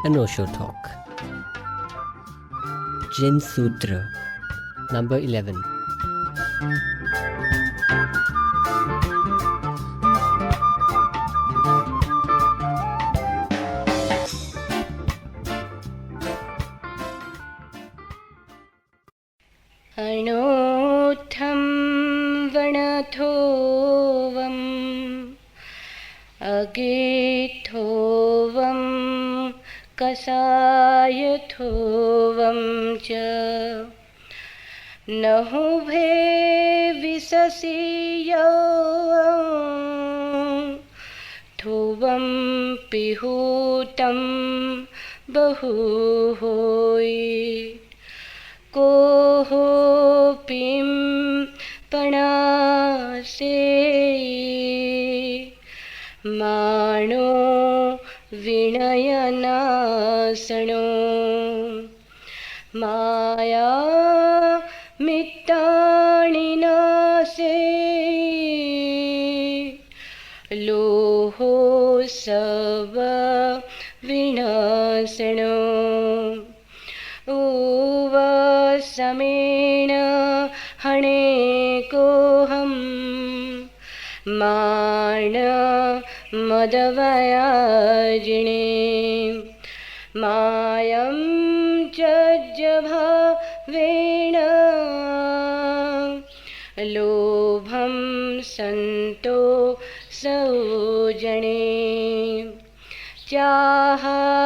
An Osho Talk. Zen Sutra, number 11. अनोत्थं वनथोवम् अगेथोवं कषायथोवं च नहुभे विशसीयौ थोवं पिहूतं बहुहोयि कोहोपिं पणासे माणो विनयनासनो माया मित्तानि नासे लोहो सब विनाशनो समेण हणेकोऽहं माण मदवयाजिने मायं त्यज्यभावेन लोभं सन्तोषोजने चाहाकुम्मे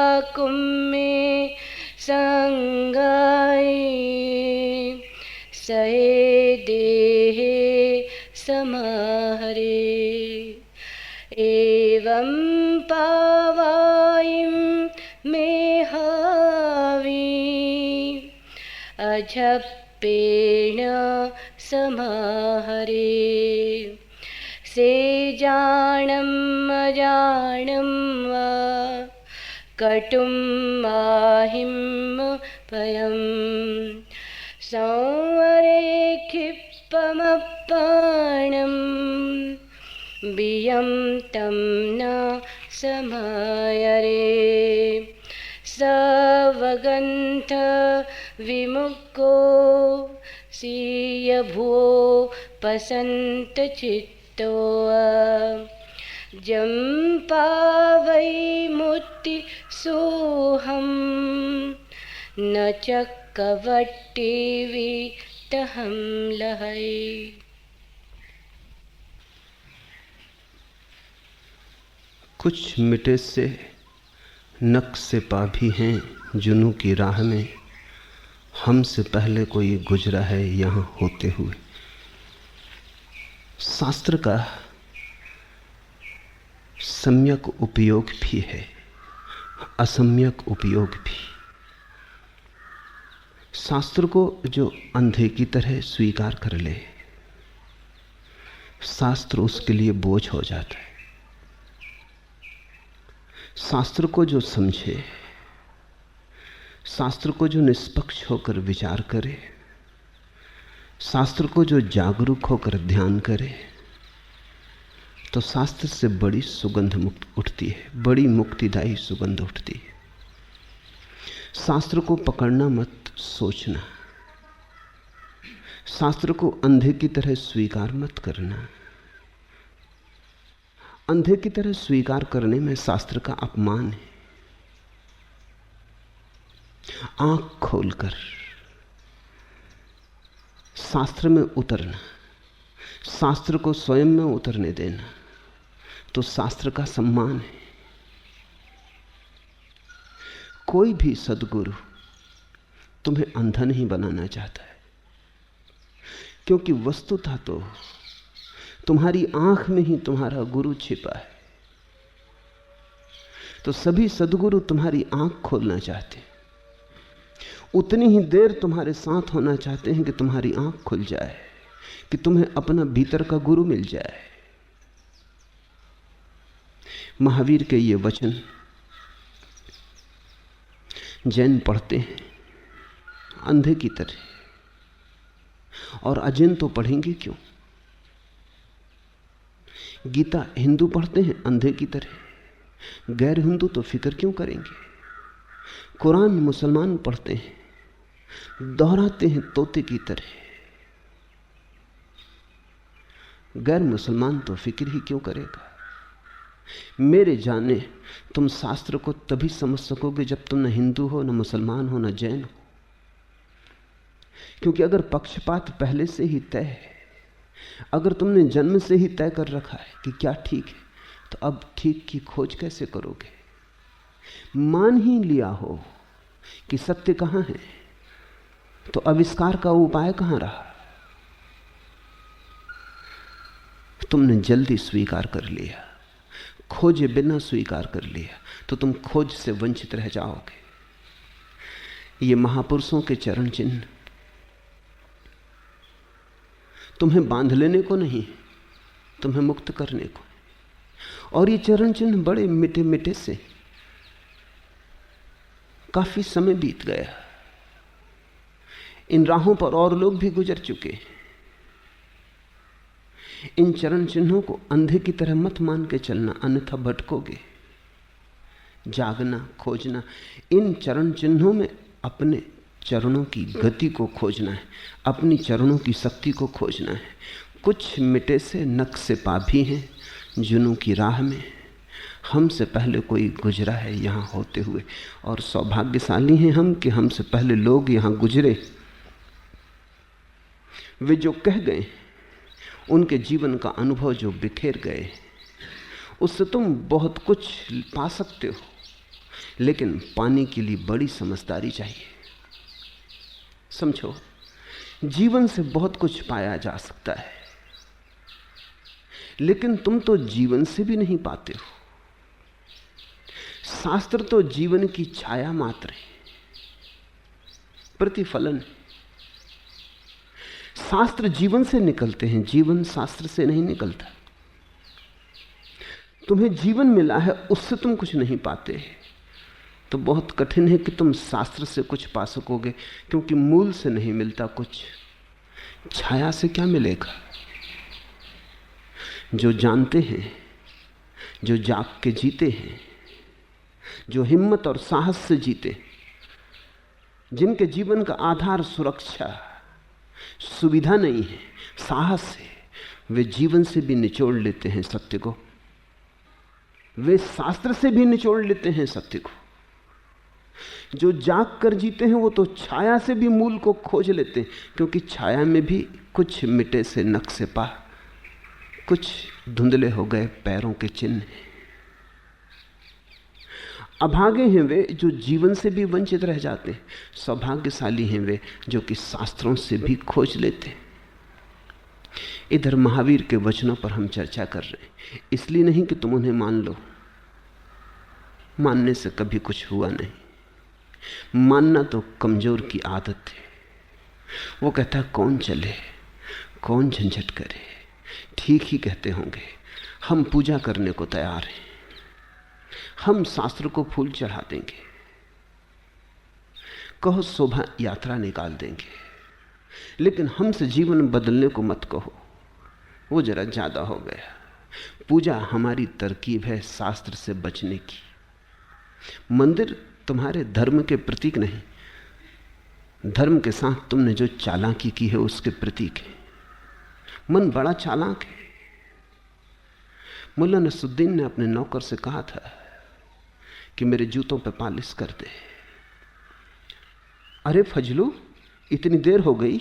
संगाय सहे देहे समाहरे एवं पावायिं मेहावी अझप्पेण समाहरे सेजाणम् अजाणं वा कटुं माहिं पयं संवरे क्षिप्पमप्पाणं बियं तं न समायरे सवगन्थ विमुक्को सीयभुवो पसन्तचित्तो जम्पावै मुक्ति सोहं न चक्रवट्टी वितहं लहै। कुछ मिटे से नक्शे पा भी हैं जुनू की राह में, हमसे पहले कोई गुजरा है यहाँ होते हुए। शास्त्र का सम्यक उपयोग भी है, असम्यक उपयोग भी। शास्त्र को जो अंधे की तरह स्वीकार कर ले, शास्त्र उसके लिए बोझ हो जाता है। शास्त्र को जो समझे, शास्त्र को जो निष्पक्ष होकर विचार करे, शास्त्र को जो जागरूक होकर ध्यान करे, तो शास्त्र से बड़ी सुगंध मुक्त उठती है, बड़ी मुक्तिदायी सुगंध उठती है। शास्त्र को पकड़ना मत सोचना, शास्त्र को अंधे की तरह स्वीकार मत करना। अंधे की तरह स्वीकार करने में शास्त्र का अपमान है। आंख खोलकर शास्त्र में उतरना, शास्त्र को स्वयं में उतरने देना, तो शास्त्र का सम्मान है। कोई भी सद्गुरु तुम्हें अंधा नहीं बनाना चाहता है, क्योंकि वस्तुतः तो तुम्हारी आंख में ही तुम्हारा गुरु छिपा है। तो सभी सद्गुरु तुम्हारी आंख खोलना चाहते हैं, उतनी ही देर तुम्हारे साथ होना चाहते हैं कि तुम्हारी आंख खुल जाए, कि तुम्हें अपना भीतर का गुरु मिल जाए। महावीर के ये वचन जैन पढ़ते हैं अंधे की तरह, और अजैन तो पढ़ेंगे क्यों? गीता हिंदू पढ़ते हैं अंधे की तरह, गैर हिंदू तो फिक्र क्यों करेंगे? कुरान मुसलमान पढ़ते हैं, दोहराते हैं तोते की तरह। गैर मुसलमान तो फिक्र ही क्यों करेगा। मेरे जाने तुम शास्त्र को तभी समझ सकोगे जब तुम न हिंदू हो, न मुसलमान हो, न जैन हो। क्योंकि अगर पक्षपात पहले से ही तय है, अगर तुमने जन्म से ही तय कर रखा है कि क्या ठीक है, तो अब ठीक की खोज कैसे करोगे। मान ही लिया हो कि सत्य कहां है, तो आविष्कार का उपाय कहां रहा। तुमने जल्दी स्वीकार कर लिया, खोजे बिना स्वीकार कर लिया, तो तुम खोज से वंचित रह जाओगे। ये महापुरुषों के चरण चिन्ह तुम्हें बांध लेने को नहीं, तुम्हें मुक्त करने को। और ये चरण चिन्ह बड़े मिटे मिटे से, काफी समय बीत गया, इन राहों पर और लोग भी गुजर चुके। इन चरण चिन्हों को अंधे की तरह मत मान के चलना, अन्यथा भटकोगे। जागना, खोजना, इन चरण चिन्हों में अपने चरणों की गति को खोजना है, अपनी चरणों की शक्ति को खोजना है। कुछ मिटे से नक्शे पा भी हैं जुनूं की राह में, हमसे पहले कोई गुजरा है यहाँ होते हुए, और सौभाग्यशाली हैं हम कि हमसे पहले लोग यहाँ गुजरे। वे जो कह गए, उनके जीवन का अनुभव जो बिखेर गए, उससे तुम बहुत कुछ पा सकते हो, लेकिन पाने के लिए बड़ी समझदारी चाहिए। समझो, जीवन से बहुत कुछ पाया जा सकता है, लेकिन तुम तो जीवन से भी नहीं पाते हो। शास्त्र तो जीवन की छाया मात्र है, प्रतिफलन। शास्त्र जीवन से निकलते हैं, जीवन शास्त्र से नहीं निकलता। तुम्हें जीवन मिला है, उससे तुम कुछ नहीं पाते, तो बहुत कठिन है कि तुम शास्त्र से कुछ पा सकोगे, क्योंकि मूल से नहीं मिलता कुछ। छाया से क्या मिलेगा। जो जानते हैं, जो जाग के जीते हैं, जो हिम्मत और साहस से जीते, जिनके जीवन का आधार सुरक्षा, सुविधा नहीं है, साहस है, वे जीवन से भी निचोड़ लेते हैं सत्य को, वे शास्त्र से भी निचोड़ लेते हैं सत्य को। जो जाग कर जीते हैं वो तो छाया से भी मूल को खोज लेते हैं, क्योंकि छाया में भी कुछ मिटे से नक्शे पा, कुछ धुंधले हो गए पैरों के चिन्ह। अभागे हैं वे जो जीवन से भी वंचित रह जाते हैं, सौभाग्यशाली हैं वे जो कि शास्त्रों से भी खोज लेते हैं। इधर महावीर के वचनों पर हम चर्चा कर रहे हैं, इसलिए नहीं कि तुम उन्हें मान लो, मानने से कभी कुछ हुआ नहीं। मानना तो कमजोर की आदत है। वो कहता है कौन चले, कौन झंझट करे, ठीक ही कहते होंगे, हम पूजा करने को तैयार हैं, हम शास्त्र को फूल चढ़ा देंगे, कहो शोभा यात्रा निकाल देंगे, लेकिन हमसे जीवन बदलने को मत कहो, वो जरा ज्यादा हो गया। पूजा हमारी तरकीब है शास्त्र से बचने की। मंदिर तुम्हारे धर्म के प्रतीक नहीं, धर्म के साथ तुमने जो चालाकी की है उसके प्रतीक है। मन बड़ा चालाक है। मुल्ला नसरुद्दीन ने अपने नौकर से कहा था कि मेरे जूतों पे पालिश कर दे। अरे फजलू, इतनी देर हो गई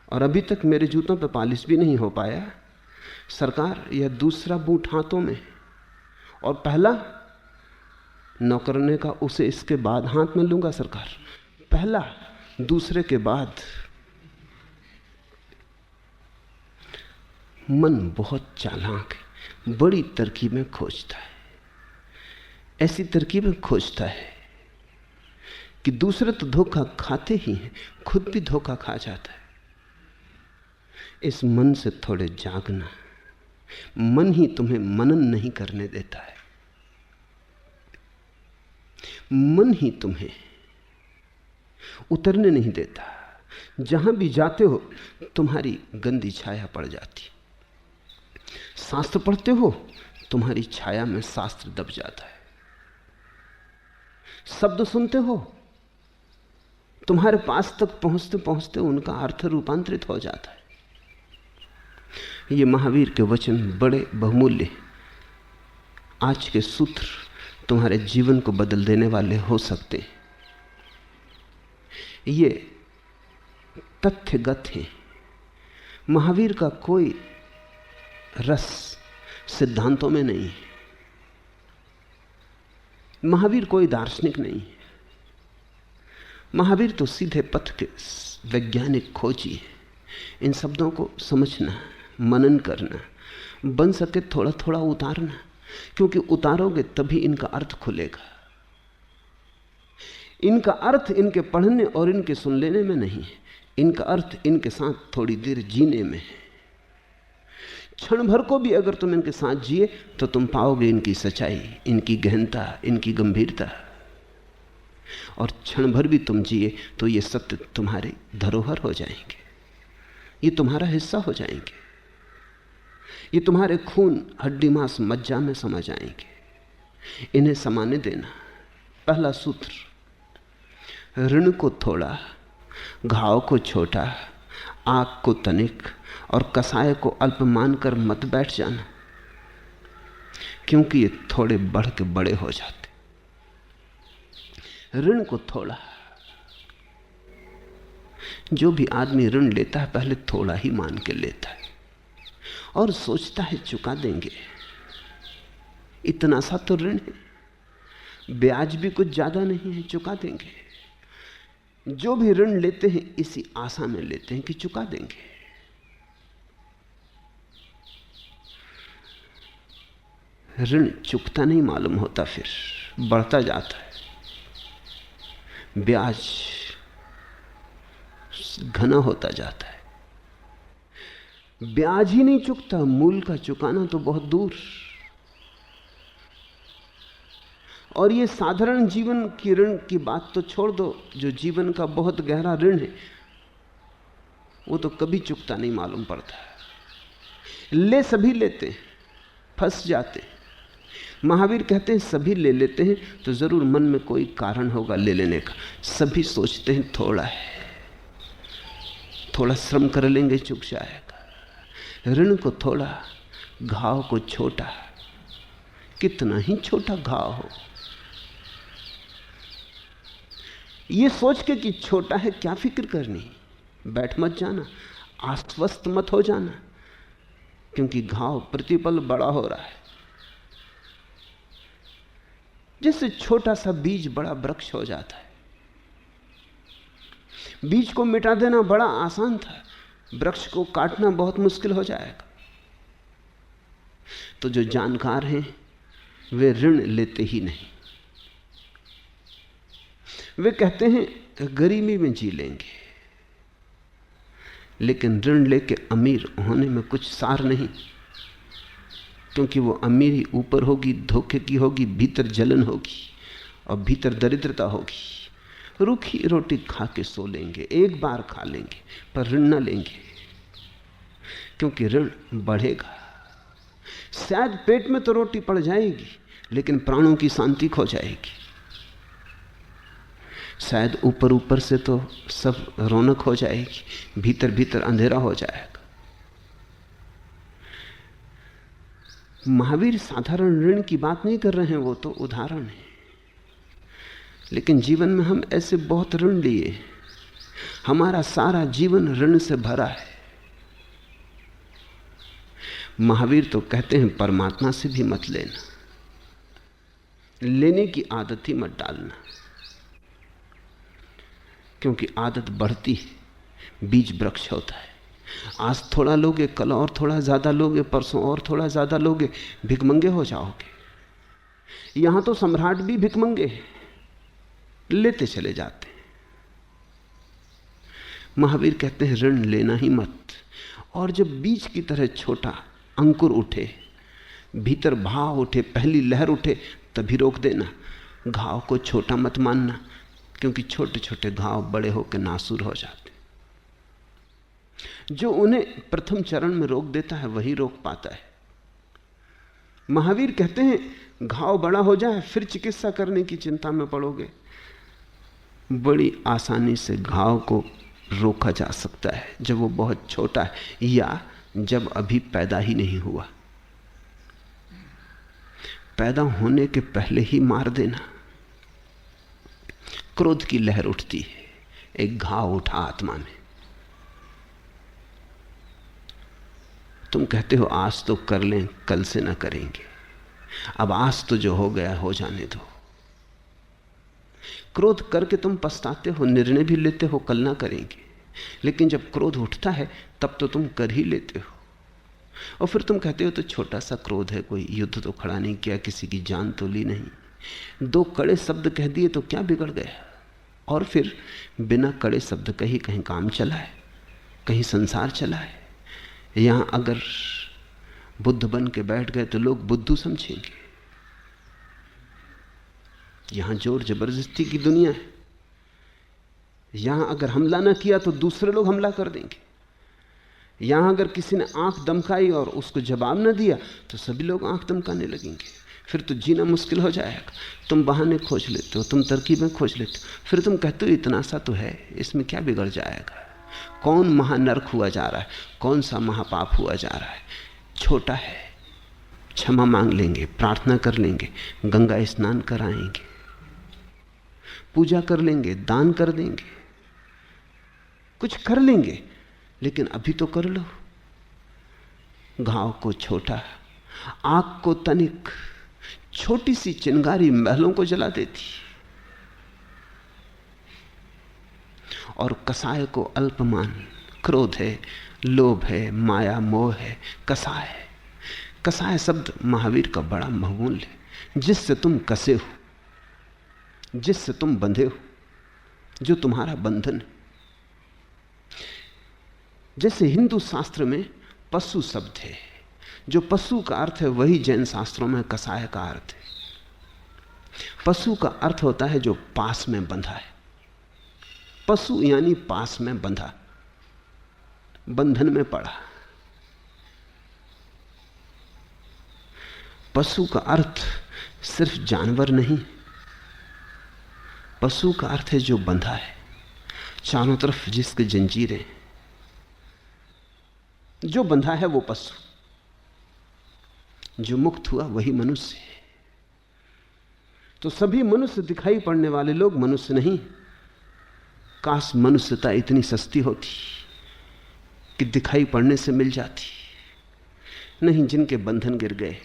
और अभी तक मेरे जूतों पे पालिश भी नहीं हो पाया। सरकार, यह दूसरा बूट हाथों में और पहला। नौकर ने कहा उसे इसके बाद हाथ में लूंगा सरकार, पहला दूसरे के बाद। मन बहुत चालाक है, बड़ी तरकीबें खोजता है। ऐसी तरकीबें खोजता है कि दूसरे तो धोखा खाते ही हैं, खुद भी धोखा खा जाता है। इस मन से थोड़े जागना। मन ही तुम्हें मनन नहीं करने देता है, मन ही तुम्हें उतरने नहीं देता। जहां भी जाते हो तुम्हारी गंदी छाया पड़ जाती। शास्त्र पढ़ते हो, तुम्हारी छाया में शास्त्र दब जाता है। शब्द सुनते हो, तुम्हारे पास तक पहुंचते पहुंचते उनका अर्थ रूपांतरित हो जाता है। ये महावीर के वचन बड़े बहुमूल्य। आज के सूत्र तुम्हारे जीवन को बदल देने वाले हो सकते हैं। ये तथ्यगत है। महावीर का कोई रस सिद्धांतों में नहीं है। महावीर कोई दार्शनिक नहीं है। महावीर तो सीधे पथ के वैज्ञानिक खोजी है। इन शब्दों को समझना, मनन करना, बन सके थोड़ा थोड़ा उतारना, क्योंकि उतारोगे तभी इनका अर्थ खुलेगा। इनका अर्थ इनके पढ़ने और इनके सुन लेने में नहीं है, इनका अर्थ इनके साथ थोड़ी देर जीने में है। क्षण भर को भी अगर तुम इनके साथ जिए तो तुम पाओगे इनकी सच्चाई, इनकी गहनता, इनकी गंभीरता। और क्षण भर भी तुम जिए तो ये सत्य तुम्हारे धरोहर हो जाएंगे, ये तुम्हारा हिस्सा हो जाएंगे, ये तुम्हारे खून, हड्डी, मांस, मज्जा में समा जाएंगे। इन्हें समाने देना। पहला सूत्र, ऋण को थोड़ा, घाव को छोटा, आग को तनिक और कसाय को अल्प मानकर मत बैठ जाना, क्योंकि ये थोड़े बढ़ के बड़े हो जाते। ऋण को थोड़ा। जो भी आदमी ऋण लेता है पहले थोड़ा ही मान के लेता है और सोचता है चुका देंगे। इतना सा तो ऋण है, ब्याज भी कुछ ज्यादा नहीं है, चुका देंगे। जो भी ऋण लेते हैं इसी आशा में लेते हैं कि चुका देंगे। ऋण चुकता नहीं मालूम होता, फिर बढ़ता जाता है। ब्याज घना होता जाता है। ब्याज ही नहीं चुकता, मूल का चुकाना तो बहुत दूर। और ये साधारण जीवन की ऋण की बात तो छोड़ दो, जो जीवन का बहुत गहरा ऋण है वो तो कभी चुकता नहीं मालूम पड़ता। ले सभी लेते हैं, फंस जाते हैं। महावीर कहते हैं सभी ले लेते हैं तो जरूर मन में कोई कारण होगा ले लेने का। सभी सोचते हैं थोड़ा है, थोड़ा श्रम कर लेंगे चुक जाएगा। ऋण को थोड़ा, घाव को छोटा। कितना ही छोटा घाव हो, ये सोच के कि छोटा है क्या फिक्र करनी, बैठ मत जाना, आश्वस्त मत हो जाना, क्योंकि घाव प्रतिपल बड़ा हो रहा है। जैसे छोटा सा बीज बड़ा वृक्ष हो जाता है। बीज को मिटा देना बड़ा आसान था, वृक्ष को काटना बहुत मुश्किल हो जाएगा। तो जो जानकार हैं वे ऋण लेते ही नहीं। वे कहते हैं गरीबी में जी लेंगे, लेकिन ऋण लेके अमीर होने में कुछ सार नहीं, क्योंकि वो अमीरी ऊपर होगी, धोखे की होगी, भीतर जलन होगी और भीतर दरिद्रता होगी। रूखी रोटी खा के सो लेंगे, एक बार खा लेंगे, पर ऋण न लेंगे, क्योंकि ऋण बढ़ेगा। शायद पेट में तो रोटी पड़ जाएगी, लेकिन प्राणों की शांति खो जाएगी। शायद ऊपर ऊपर से तो सब रौनक हो जाएगी, भीतर भीतर अंधेरा हो जाएगा। महावीर साधारण ऋण की बात नहीं कर रहे हैं, वो तो उदाहरण है। लेकिन जीवन में हम ऐसे बहुत ऋण लिए, हमारा सारा जीवन ऋण से भरा है। महावीर तो कहते हैं परमात्मा से भी मत लेना, लेने की आदत ही मत डालना, क्योंकि आदत बढ़ती है, बीज वृक्ष होता है। आज थोड़ा लोगे, कल और थोड़ा ज्यादा लोगे, परसों और थोड़ा ज्यादा लोगे, भिखमंगे हो जाओगे। यहां तो सम्राट भी भिखमंगे हैं, लेते चले जाते हैं। महावीर कहते हैं ऋण लेना ही मत। और जब बीज की तरह छोटा अंकुर उठे, भीतर भाव उठे, पहली लहर उठे, तभी रोक देना। घाव को छोटा मत मानना, क्योंकि छोटे छोटे घाव बड़े होकर नासूर हो जाते। जो उन्हें प्रथम चरण में रोक देता है वही रोक पाता है। महावीर कहते हैं घाव बड़ा हो जाए फिर चिकित्सा करने की चिंता में पड़ोगे। बड़ी आसानी से घाव को रोका जा सकता है जब वो बहुत छोटा है या जब अभी पैदा ही नहीं हुआ। पैदा होने के पहले ही मार देना। क्रोध की लहर उठती है, एक घाव उठा आत्मा में। तुम कहते हो आज तो कर लें, कल से ना करेंगे। अब आज तो जो हो गया हो जाने दो। क्रोध करके तुम पछताते हो, निर्णय भी लेते हो कल ना करेंगे, लेकिन जब क्रोध उठता है तब तो तुम कर ही लेते हो। और फिर तुम कहते हो तो छोटा सा क्रोध है, कोई युद्ध तो खड़ा नहीं किया, किसी की जान तो ली नहीं, 2 कड़े शब्द कह दिए तो क्या बिगड़ गया। और फिर बिना कड़े शब्द कहीं कहीं काम चला है, कहीं संसार चला है। यहां अगर बुद्ध बन के बैठ गए तो लोग बुद्धू समझेंगे। यहां जोर जबरदस्ती की दुनिया है। यहां अगर हमला ना किया तो दूसरे लोग हमला कर देंगे। यहां अगर किसी ने आंख दमकाई और उसको जवाब ना दिया तो सभी लोग आंख दमकाने लगेंगे। फिर तो जीना मुश्किल हो जाएगा। तुम बहाने खोज लेते हो, तुम तरकीबें खोज लेते हो, फिर तुम कहते हो इतना सा तो है, इसमें क्या बिगड़ जाएगा। कौन महानरक हुआ जा रहा है, कौन सा महापाप हुआ जा रहा है, छोटा है। क्षमा मांग लेंगे, प्रार्थना कर लेंगे, गंगा स्नान कराएंगे, पूजा कर लेंगे, दान कर देंगे, कुछ कर लेंगे, लेकिन अभी तो कर लो। घाव को छोटा, आग को तनिक, छोटी सी चिंगारी महलों को जला देती और कसाय को अल्पमान। क्रोध है, लोभ है, माया मोह है, कसाय है। कसाय शब्द महावीर का बड़ा बहुमूल्य है। जिससे तुम कसे हो, जिससे तुम बंधे हो, जो तुम्हारा बंधन है। जैसे हिंदू शास्त्र में पशु शब्द है, जो पशु का अर्थ है वही जैन शास्त्रों में कसाय का अर्थ है। पशु का अर्थ होता है जो पास में बंधा है। पशु यानी पास में बंधा, बंधन में पड़ा। पशु का अर्थ सिर्फ जानवर नहीं, पशु का अर्थ है जो बंधा है, चारों तरफ जिसके जंजीरें। जो बंधा है वो पशु, जो मुक्त हुआ वही मनुष्य है। तो सभी मनुष्य दिखाई पड़ने वाले लोग मनुष्य नहीं। काश मनुष्यता इतनी सस्ती होती कि दिखाई पड़ने से मिल जाती। नहीं, जिनके बंधन गिर गए,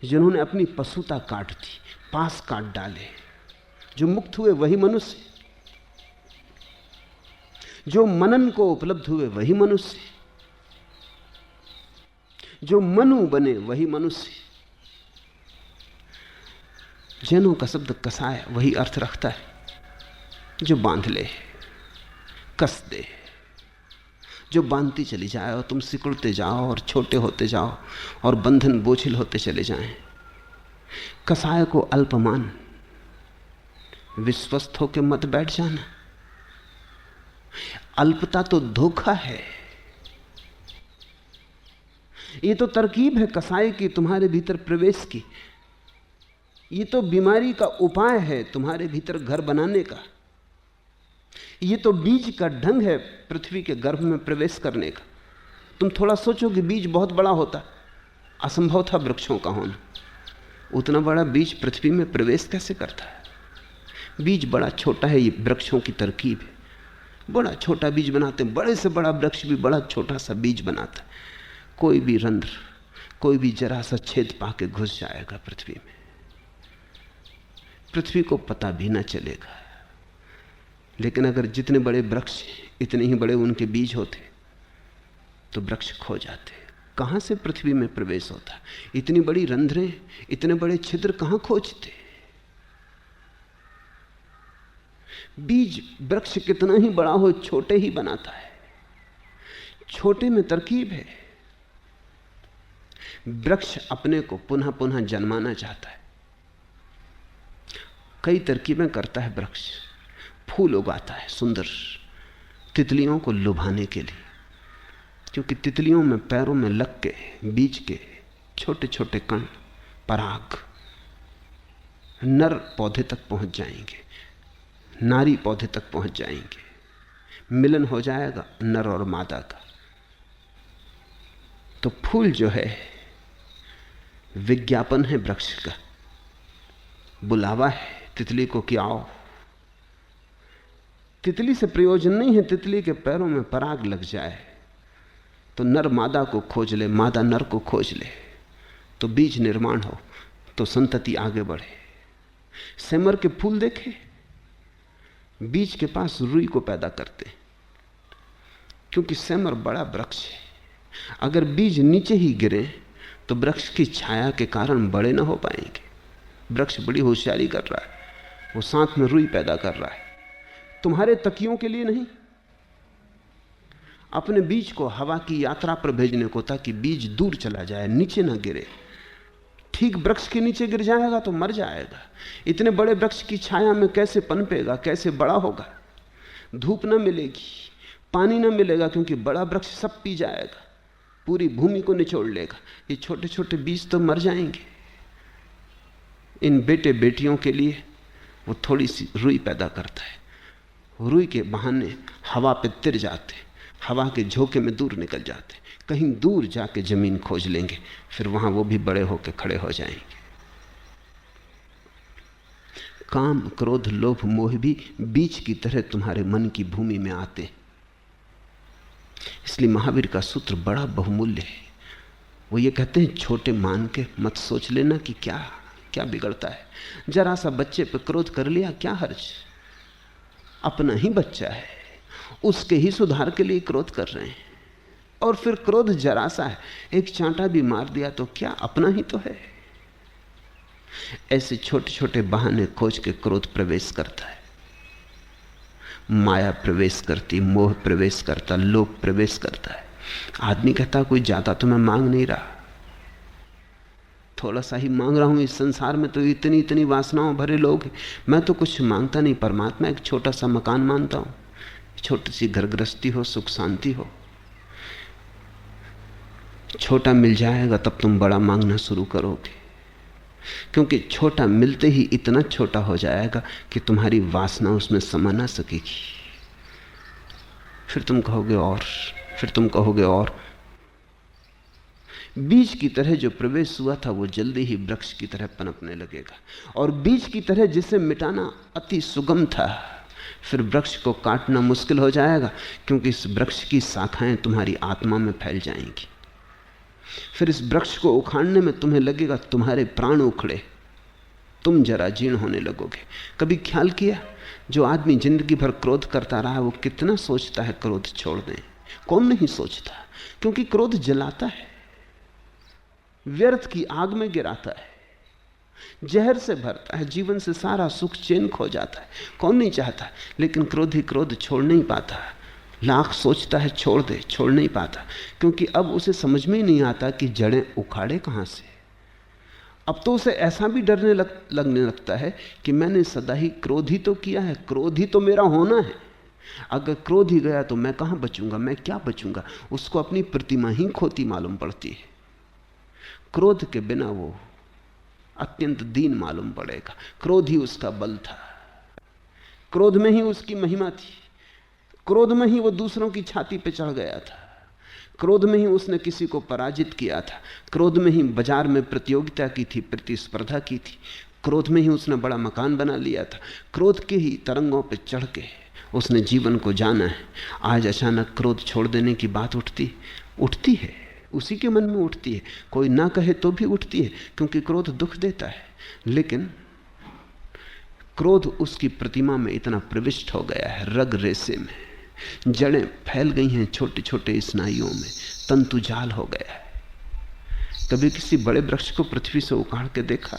जिन्होंने अपनी पशुता काट दी, पास काट डाले, जो मुक्त हुए वही मनुष्य, जो मनन को उपलब्ध हुए वही मनुष्य, जो मनु बने वही मनुष्य। जैनों का शब्द कसाय वही अर्थ रखता है, जो बांध ले, कस दे, जो बांधती चली जाए और तुम सिकुड़ते जाओ और छोटे होते जाओ और बंधन बोझिल होते चले जाएं। कसाय को अल्पमान, विश्वस्त होकर मत बैठ जाना। अल्पता तो धोखा है। ये तो तरकीब है कसाई की तुम्हारे भीतर प्रवेश की। ये तो बीमारी का उपाय है तुम्हारे भीतर घर बनाने का। ये तो बीज का ढंग है पृथ्वी के गर्भ में प्रवेश करने का। तुम थोड़ा सोचो कि बीज बहुत बड़ा होता, असंभव था वृक्षों का होना। उतना बड़ा बीज पृथ्वी में प्रवेश कैसे करता है? बीज बड़ा छोटा है, ये वृक्षों की तरकीब है। बड़ा छोटा बीज बनाते हैं, बड़े से बड़ा वृक्ष भी बड़ा छोटा सा बीज बनाता है। कोई भी रंध्र, कोई भी जरा सा छेद पाके घुस जाएगा पृथ्वी में, पृथ्वी को पता भी ना चलेगा। लेकिन अगर जितने बड़े वृक्ष इतने ही बड़े उनके बीज होते तो वृक्ष खो जाते। कहां से पृथ्वी में प्रवेश होता? इतनी बड़ी रंध्रें, इतने बड़े छिद्र कहां खोजते? बीज वृक्ष कितना ही बड़ा हो छोटे ही बनाता है। छोटे में तरकीब है। वृक्ष अपने को पुनः पुनः जन्माना चाहता है, कई तरकीबें करता है वृक्ष। फूल उगाता है सुंदर, तितलियों को लुभाने के लिए, क्योंकि तितलियों में पैरों में लग के बीज के छोटे छोटे कण पराग नर पौधे तक पहुंच जाएंगे, नारी पौधे तक पहुंच जाएंगे, मिलन हो जाएगा नर और मादा का। तो फूल जो है विज्ञापन है वृक्ष का, बुलावा है तितली को कि आओ। तितली से प्रयोजन नहीं है, तितली के पैरों में पराग लग जाए तो नर मादा को खोज ले, मादा नर को खोज ले, तो बीज निर्माण हो, तो संतति आगे बढ़े। सेमर के फूल देखे, बीज के पास रुई को पैदा करते, क्योंकि सेमर बड़ा वृक्ष है। अगर बीज नीचे ही गिरे तो वृक्ष की छाया के कारण बड़े ना हो पाएंगे। वृक्ष बड़ी होशियारी कर रहा है, वो साथ में रुई पैदा कर रहा है। तुम्हारे तकियों के लिए नहीं, अपने बीज को हवा की यात्रा पर भेजने को, ताकि बीज दूर चला जाए, नीचे ना गिरे। ठीक वृक्ष के नीचे गिर जाएगा तो मर जाएगा। इतने बड़े वृक्ष की छाया में कैसे पनपेगा, कैसे बड़ा होगा? धूप ना मिलेगी, पानी ना मिलेगा, क्योंकि बड़ा वृक्ष सब पी जाएगा, पूरी भूमि को निचोड़ लेगा। ये छोटे छोटे बीज तो मर जाएंगे। इन बेटे बेटियों के लिए वो थोड़ी सी रुई पैदा करता है। रुई के बहाने हवा पे तिर जाते, हवा के झोंके में दूर निकल जाते, कहीं दूर जाके जमीन खोज लेंगे, फिर वहां वो भी बड़े होके खड़े हो जाएंगे। काम, क्रोध, लोभ, मोह भी बीज की तरह तुम्हारे मन की भूमि में आते। इसलिए महावीर का सूत्र बड़ा बहुमूल्य है। वो ये कहते हैं, छोटे मान के मत सोच लेना कि क्या क्या बिगड़ता है। जरा सा बच्चे पे क्रोध कर लिया, क्या हर्ज? अपना ही बच्चा है, उसके ही सुधार के लिए क्रोध कर रहे हैं। और फिर क्रोध जरा सा है, एक चांटा भी मार दिया तो क्या, अपना ही तो है। ऐसे छोटे छोटे बहाने खोज के क्रोध प्रवेश करता है, माया प्रवेश करती, मोह प्रवेश करता, लोभ प्रवेश करता है। आदमी कहता कोई ज्यादा तो मैं मांग नहीं रहा, थोड़ा सा ही मांग रहा हूं। इस संसार में तो इतनी इतनी वासनाओं भरे लोग हैं, मैं तो कुछ मांगता नहीं। परमात्मा एक छोटा सा मकान मानता हूं, छोटी सी घर गृहस्थी हो, सुख शांति हो। छोटा मिल जाएगा तब तुम बड़ा मांगना शुरू करोगे, क्योंकि छोटा मिलते ही इतना छोटा हो जाएगा कि तुम्हारी वासना उसमें समा ना सकेगी। फिर तुम कहोगे और, फिर तुम कहोगे और। बीज की तरह जो प्रवेश हुआ था वो जल्दी ही वृक्ष की तरह पनपने लगेगा। और बीज की तरह जिसे मिटाना अति सुगम था, फिर वृक्ष को काटना मुश्किल हो जाएगा, क्योंकि इस वृक्ष की शाखाएं तुम्हारी आत्मा में फैल जाएंगी। फिर इस वृक्ष को उखाड़ने में तुम्हें लगेगा तुम्हारे प्राण उखड़े, तुम जरा जीर्ण होने लगोगे। कभी ख्याल किया, जो आदमी जिंदगी भर क्रोध करता रहा वो कितना सोचता है क्रोध छोड़ दें? कौन नहीं सोचता, क्योंकि क्रोध जलाता है, व्यर्थ की आग में गिराता है, जहर से भरता है, जीवन से सारा सुख चैन खो जाता है। कौन नहीं चाहता, लेकिन क्रोध ही क्रोध छोड़ नहीं पाता। लाख सोचता है छोड़ दे, छोड़ नहीं पाता, क्योंकि अब उसे समझ में ही नहीं आता कि जड़ें उखाड़े कहां से। अब तो उसे ऐसा भी डरने लगने लगता है कि मैंने सदा ही क्रोध ही तो किया है, क्रोध ही तो मेरा होना है। अगर क्रोध ही गया तो मैं कहां बचूंगा, मैं क्या बचूंगा? उसको अपनी प्रतिमा ही खोती मालूम पड़ती है। क्रोध के बिना वो अत्यंत दीन मालूम पड़ेगा। क्रोध ही उसका बल था, क्रोध में ही उसकी महिमा थी, क्रोध में ही वो दूसरों की छाती पे चढ़ गया था, क्रोध में ही उसने किसी को पराजित किया था, क्रोध में ही बाजार में प्रतियोगिता की थी, प्रतिस्पर्धा की थी, क्रोध में ही उसने बड़ा मकान बना लिया था। क्रोध के ही तरंगों पे चढ़ के उसने जीवन को जाना है। आज अचानक क्रोध छोड़ देने की बात उठती है, उसी के मन में उठती है, कोई ना कहे तो भी उठती है, क्योंकि क्रोध दुख देता है। लेकिन क्रोध उसकी प्रतिमा में इतना प्रविष्ट हो गया है, रग रेसे में, जड़ें फैल गई हैं छोटे छोटे स्नायुओं में, तंतु जाल हो गया है। कभी किसी बड़े वृक्ष को पृथ्वी से उखाड़ के देखा,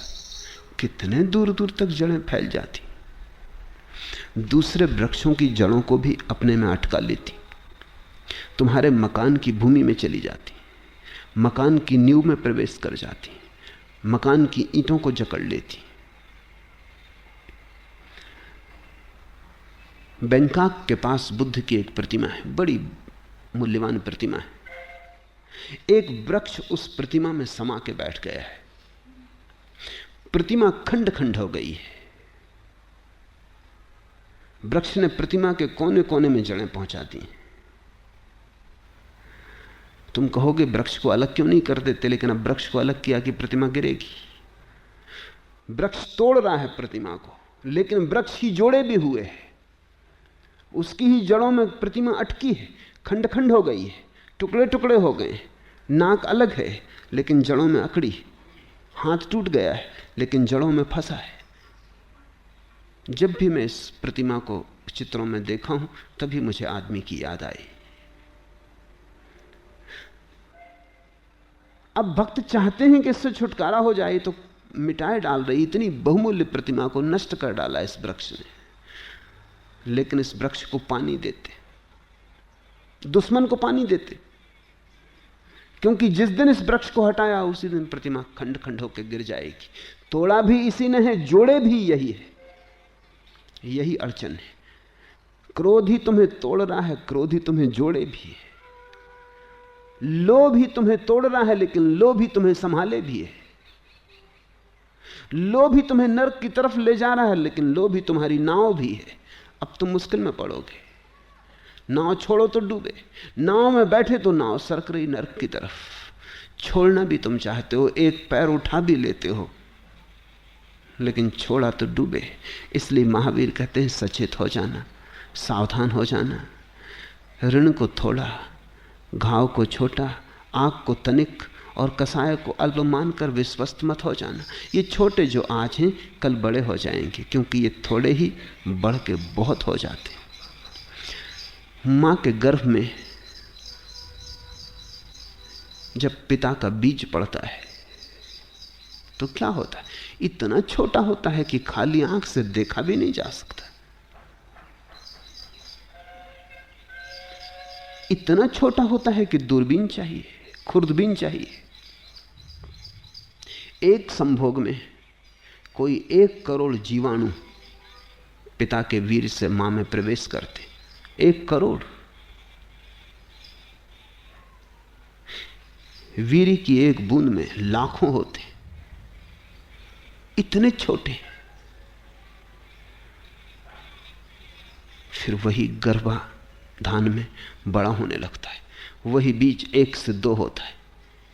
कितने दूर दूर तक जड़ें फैल जाती, दूसरे वृक्षों की जड़ों को भी अपने में अटका लेती, तुम्हारे मकान की भूमि में चली जाती, मकान की नींव में प्रवेश कर जाती, मकान की ईंटों को जकड़ लेती। बैंकॉक के पास बुद्ध की एक प्रतिमा है, बड़ी मूल्यवान प्रतिमा है। एक वृक्ष उस प्रतिमा में समा के बैठ गया है। प्रतिमा खंड खंड हो गई है। वृक्ष ने प्रतिमा के कोने कोने में जड़ें पहुंचा दी। तुम कहोगे वृक्ष को अलग क्यों नहीं कर देते, लेकिन अब वृक्ष को अलग किया कि प्रतिमा गिरेगी। वृक्ष तोड़ रहा है प्रतिमा को, लेकिन वृक्ष ही जोड़े भी हुए हैं, उसकी ही जड़ों में प्रतिमा अटकी है, खंड खंड हो गई है, टुकड़े टुकड़े हो गए। नाक अलग है लेकिन जड़ों में अकड़ी, हाथ टूट गया है लेकिन जड़ों में फंसा है। जब भी मैं इस प्रतिमा को चित्रों में देखा हूं तभी मुझे आदमी की याद आई। अब भक्त चाहते हैं कि इससे छुटकारा हो जाए तो मिटाए डाल रही। इतनी बहुमूल्य प्रतिमा को नष्ट कर डाला इस वृक्ष ने, लेकिन इस वृक्ष को पानी देते, दुश्मन को पानी देते, क्योंकि जिस दिन इस वृक्ष को हटाया उसी दिन प्रतिमा खंड खंड होकर गिर जाएगी। तोड़ा भी इसी ने है, जोड़े भी यही है। यही अड़चन है। क्रोध ही तुम्हें तोड़ रहा है, क्रोध ही तुम्हें जोड़े भी है। लोभ ही तुम्हें तोड़ रहा है, लेकिन लोभ ही तुम्हें संभाले भी है। लोभ ही तुम्हें नरक की तरफ ले जा रहा है, लेकिन लोभ ही तुम्हारी नाव भी है। अब तुम मुश्किल में पड़ोगे। नाव छोड़ो तो डूबे, नाव में बैठे तो नाव सरक रही नरक की तरफ। छोड़ना भी तुम चाहते हो, एक पैर उठा भी लेते हो, लेकिन छोड़ा तो डूबे। इसलिए महावीर कहते हैं सचेत हो जाना, सावधान हो जाना। ऋण को थोड़ा, घाव को छोटा, आग को तनिक और कसाय को अल्प मानकर विश्वस्त मत हो जाना। ये छोटे जो आज हैं कल बड़े हो जाएंगे, क्योंकि ये थोड़े ही बढ़ के बहुत हो जाते हैं। मां के गर्भ में जब पिता का बीज पड़ता है तो क्या होता है? इतना छोटा होता है कि खाली आंख से देखा भी नहीं जा सकता। इतना छोटा होता है कि दूरबीन चाहिए, खुर्दबीन चाहिए। एक संभोग में कोई 1 करोड़ जीवाणु पिता के वीर से मां में प्रवेश करते। 1 करोड़। वीर की एक बूंद में लाखों होते, इतने छोटे। फिर वही गर्भाधान में बड़ा होने लगता है। वही बीज 1 से 2 होता है,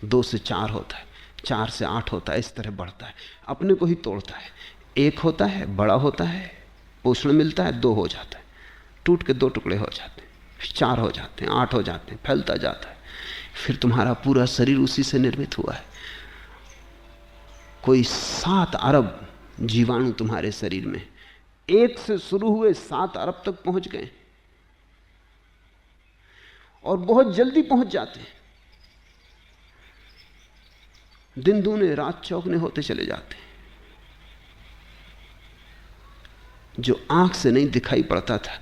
2 से 4 होता है, 4 से 8 होता है। इस तरह बढ़ता है, अपने को ही तोड़ता है। 1 होता है, बड़ा होता है, पोषण मिलता है, 2 हो जाता है, टूट के 2 टुकड़े हो जाते हैं, 4 हो जाते हैं, 8 हो जाते हैं, फैलता जाता है। फिर तुम्हारा पूरा शरीर उसी से निर्मित हुआ है। कोई 7 अरब जीवाणु तुम्हारे शरीर में, 1 से शुरू हुए 7 अरब तक पहुंच गए, और बहुत जल्दी पहुंच जाते हैं। दिन दूने रात चौगने होते चले जाते हैं। जो आंख से नहीं दिखाई पड़ता था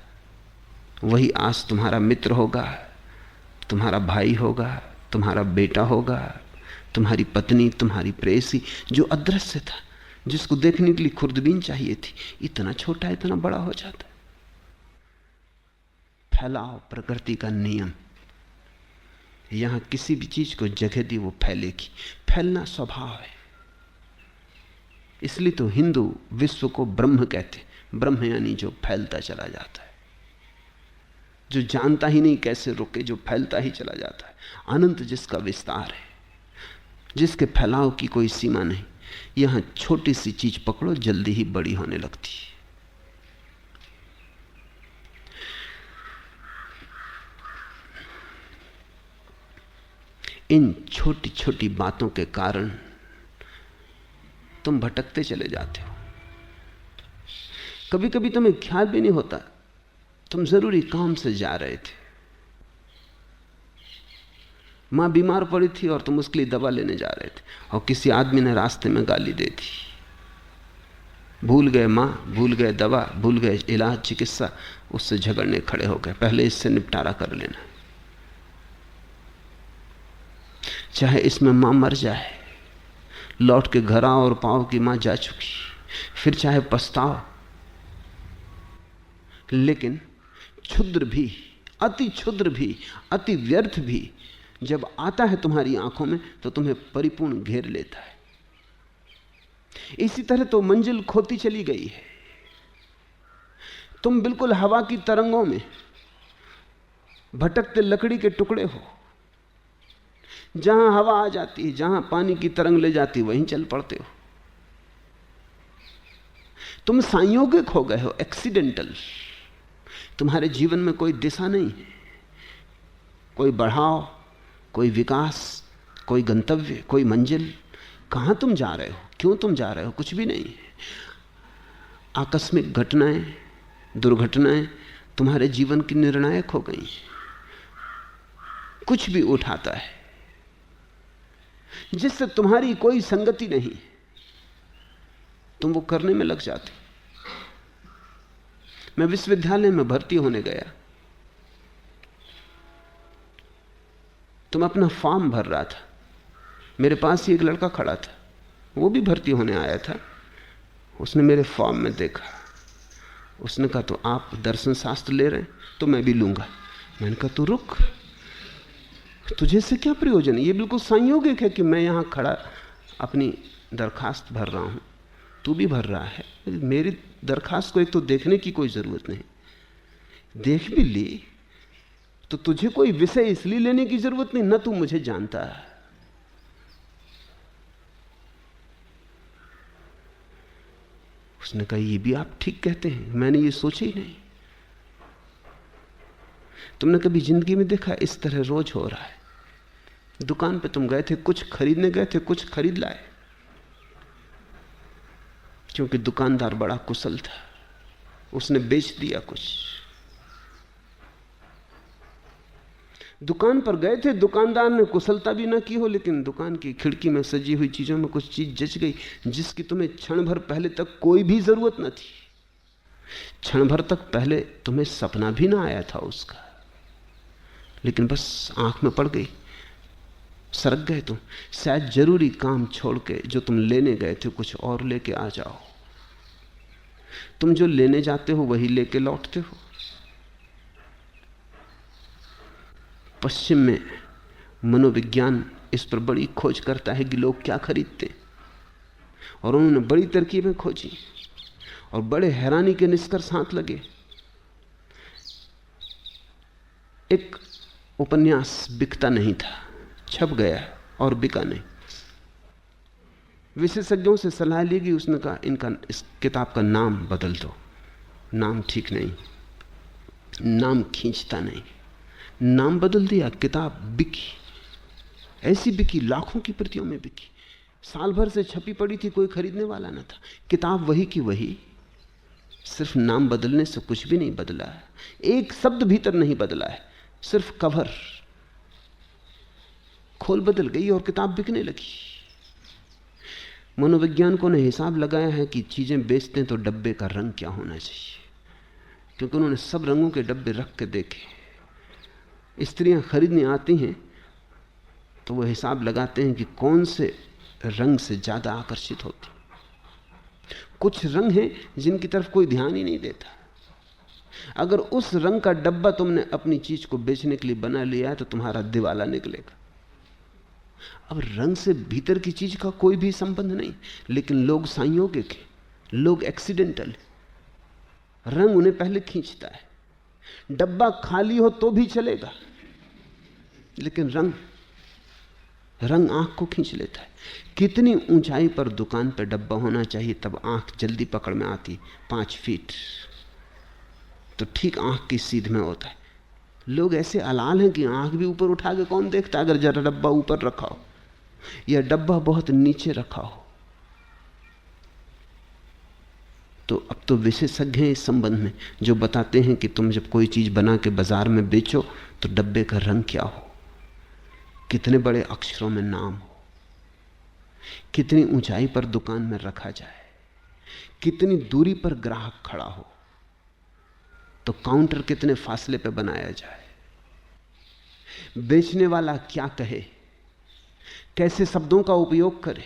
वही आज तुम्हारा मित्र होगा, तुम्हारा भाई होगा, तुम्हारा बेटा होगा, तुम्हारी पत्नी, तुम्हारी प्रेयसी। जो अदृश्य था, जिसको देखने के लिए खुर्दबीन चाहिए थी, इतना छोटा इतना बड़ा हो जाता है। फैलाव प्रकृति का नियम। यहां किसी भी चीज को जगह दी वो फैलेगी। फैलना स्वभाव है। इसलिए तो हिंदू विश्व को ब्रह्म कहते। ब्रह्म यानी जो फैलता चला जाता है, जो जानता ही नहीं कैसे रुके, जो फैलता ही चला जाता है। अनंत जिसका विस्तार है, जिसके फैलाव की कोई सीमा नहीं। यहां छोटी सी चीज पकड़ो, जल्दी ही बड़ी होने लगती है। इन छोटी छोटी बातों के कारण तुम भटकते चले जाते हो। कभी कभी तुम्हें ख्याल भी नहीं होता तुम जरूरी काम से जा रहे थे। मां बीमार पड़ी थी और तुम उसके लिए दवा लेने जा रहे थे, और किसी आदमी ने रास्ते में गाली दे दी। भूल गए मां, भूल गए दवा, भूल गए इलाज, चिकित्सा। उससे झगड़ने खड़े हो गए। पहले इससे निपटारा कर लेना। चाहे इसमें मां मर जाए, लौट के घर आओ और पाओ कि मां जा चुकी, फिर चाहे पछताओ। लेकिन क्षुद्र भी, अति क्षुद्र भी, अति व्यर्थ भी जब आता है तुम्हारी आंखों में तो तुम्हें परिपूर्ण घेर लेता है। इसी तरह तो मंजिल खोती चली गई है। तुम बिल्कुल हवा की तरंगों में भटकते लकड़ी के टुकड़े हो। जहां हवा आ जाती है, जहां पानी की तरंग ले जाती है, वहीं चल पड़ते हो। तुम संयोगिक हो गए हो, एक्सीडेंटल। तुम्हारे जीवन में कोई दिशा नहीं है, कोई बढ़ाव, कोई विकास, कोई गंतव्य, कोई मंजिल। कहां तुम जा रहे हो, क्यों तुम जा रहे हो, कुछ भी नहीं है। आकस्मिक घटनाएं, दुर्घटनाएं तुम्हारे जीवन की निर्णायक हो गई। कुछ भी उठाता है जिससे तुम्हारी कोई संगति नहीं, तुम वो करने में लग जाते। मैं विश्वविद्यालय में भर्ती होने गया, तुम अपना फॉर्म भर रहा था, मेरे पास ही एक लड़का खड़ा था, वो भी भर्ती होने आया था। उसने मेरे फॉर्म में देखा, उसने कहा तो आप दर्शन शास्त्र ले रहे हैं, तो मैं भी लूंगा। मैंने कहा तो रुक, तुझे से क्या प्रयोजन है? ये बिल्कुल संयोगिक है कि मैं यहां खड़ा अपनी दरखास्त भर रहा हूं, तू भी भर रहा है। मेरी दरखास्त को एक तो देखने की कोई जरूरत नहीं, देख भी ली तो तुझे कोई विषय इसलिए लेने की जरूरत नहीं, न तू मुझे जानता है। उसने कहा ये भी आप ठीक कहते हैं, मैंने ये सोचा ही नहीं। तुमने कभी जिंदगी में देखा इस तरह रोज हो रहा है। दुकान पे तुम गए थे, कुछ खरीदने गए थे, कुछ खरीद लाए, क्योंकि दुकानदार बड़ा कुशल था, उसने बेच दिया कुछ। दुकान पर गए थे, दुकानदार ने कुशलता भी ना की हो, लेकिन दुकान की खिड़की में सजी हुई चीजों में कुछ चीज जच गई जिसकी तुम्हें क्षण भर पहले तक कोई भी जरूरत न थी। क्षण भर तक पहले तुम्हें सपना भी ना आया था उसका, लेकिन बस आंख में पड़ गई, सरक गए तुम। शायद जरूरी काम छोड़ के जो तुम लेने गए थे कुछ और लेके आ जाओ। तुम जो लेने जाते हो वही लेके लौटते हो। पश्चिम में मनोविज्ञान इस पर बड़ी खोज करता है कि लोग क्या खरीदते हैं, और उन्होंने बड़ी तरकीबें खोजी और बड़े हैरानी के निष्कर्ष हाथ लगे। एक उपन्यास बिकता नहीं था, छप गया और बिका नहीं। विशेषज्ञों से सलाह ली गई, उसने कहा इस किताब का नाम बदल दो, नाम ठीक नहीं, नाम खींचता नहीं। नाम बदल दिया, किताब बिकी, ऐसी बिकी, लाखों की प्रतियों में बिकी। साल भर से छपी पड़ी थी, कोई खरीदने वाला न था। किताब वही की वही, सिर्फ नाम बदलने से कुछ भी नहीं बदला है, एक शब्द भीतर नहीं बदला है, सिर्फ कवर खोल बदल गई और किताब बिकने लगी। मनोवैज्ञानिकों ने हिसाब लगाया है कि चीजें बेचते हैं तो डब्बे का रंग क्या होना चाहिए, क्योंकि उन्होंने सब रंगों के डब्बे रख के देखे। स्त्रियां खरीदने आती हैं तो वो हिसाब लगाते हैं कि कौन से रंग से ज्यादा आकर्षित होती। कुछ रंग हैं जिनकी तरफ कोई ध्यान ही नहीं देता। अगर उस रंग का डब्बा तुमने अपनी चीज को बेचने के लिए बना लिया है तो तुम्हारा दिवाला निकलेगा। अब रंग से भीतर की चीज का कोई भी संबंध नहीं, लेकिन लोग संयोगिक हैं, लोग एक्सीडेंटल हैं। रंग उन्हें पहले खींचता है। डब्बा खाली हो तो भी चलेगा, लेकिन रंग आंख को खींच लेता है। कितनी ऊंचाई पर दुकान पर डब्बा होना चाहिए तब आंख जल्दी पकड़ में आती? 5 फीट, तो ठीक आंख की सीध में होता है। लोग ऐसे अलाल हैं कि आंख भी ऊपर उठा के कौन देखता अगर जरा डब्बा ऊपर रखा हो या डब्बा बहुत नीचे रखा हो। तो अब तो विशेषज्ञ हैं इस संबंध में जो बताते हैं कि तुम जब कोई चीज बना के बाजार में बेचो तो डब्बे का रंग क्या हो, कितने बड़े अक्षरों में नाम हो, कितनी ऊंचाई पर दुकान में रखा जाए, कितनी दूरी पर ग्राहक खड़ा हो, तो काउंटर कितने फासले पे बनाया जाए, बेचने वाला क्या कहे, कैसे शब्दों का उपयोग करे।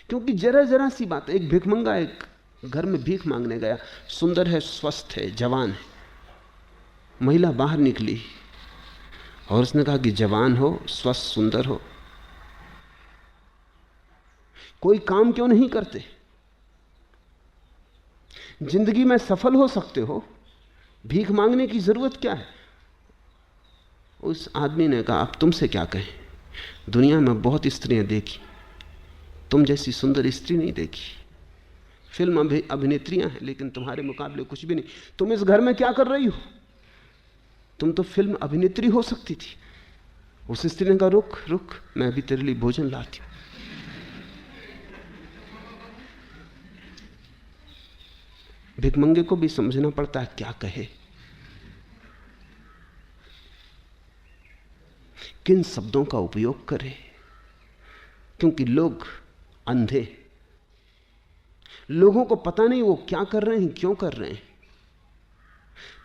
क्योंकि जरा जरा सी बात, एक भिखमंगा एक घर में भीख मांगने गया, सुंदर है, स्वस्थ है, जवान है। महिला बाहर निकली और उसने कहा कि जवान हो, स्वस्थ, सुंदर हो, कोई काम क्यों नहीं करते? जिंदगी में सफल हो सकते हो, भीख मांगने की जरूरत क्या है? उस आदमी ने कहा, अब तुमसे क्या कहें, दुनिया में बहुत स्त्रियां देखी, तुम जैसी सुंदर स्त्री नहीं देखी। फिल्म अभिनेत्रियां हैं, लेकिन तुम्हारे मुकाबले कुछ भी नहीं। तुम इस घर में क्या कर रही हो? तुम तो फिल्म अभिनेत्री हो सकती थी। उस स्त्री ने कहा, रुक रुक, मैं अभी तेरे लिए भोजन लाती हूं। भिखमंगे को भी समझना पड़ता है क्या कहे, किन शब्दों का उपयोग करे, क्योंकि लोग अंधे, लोगों को पता नहीं वो क्या कर रहे हैं, क्यों कर रहे हैं।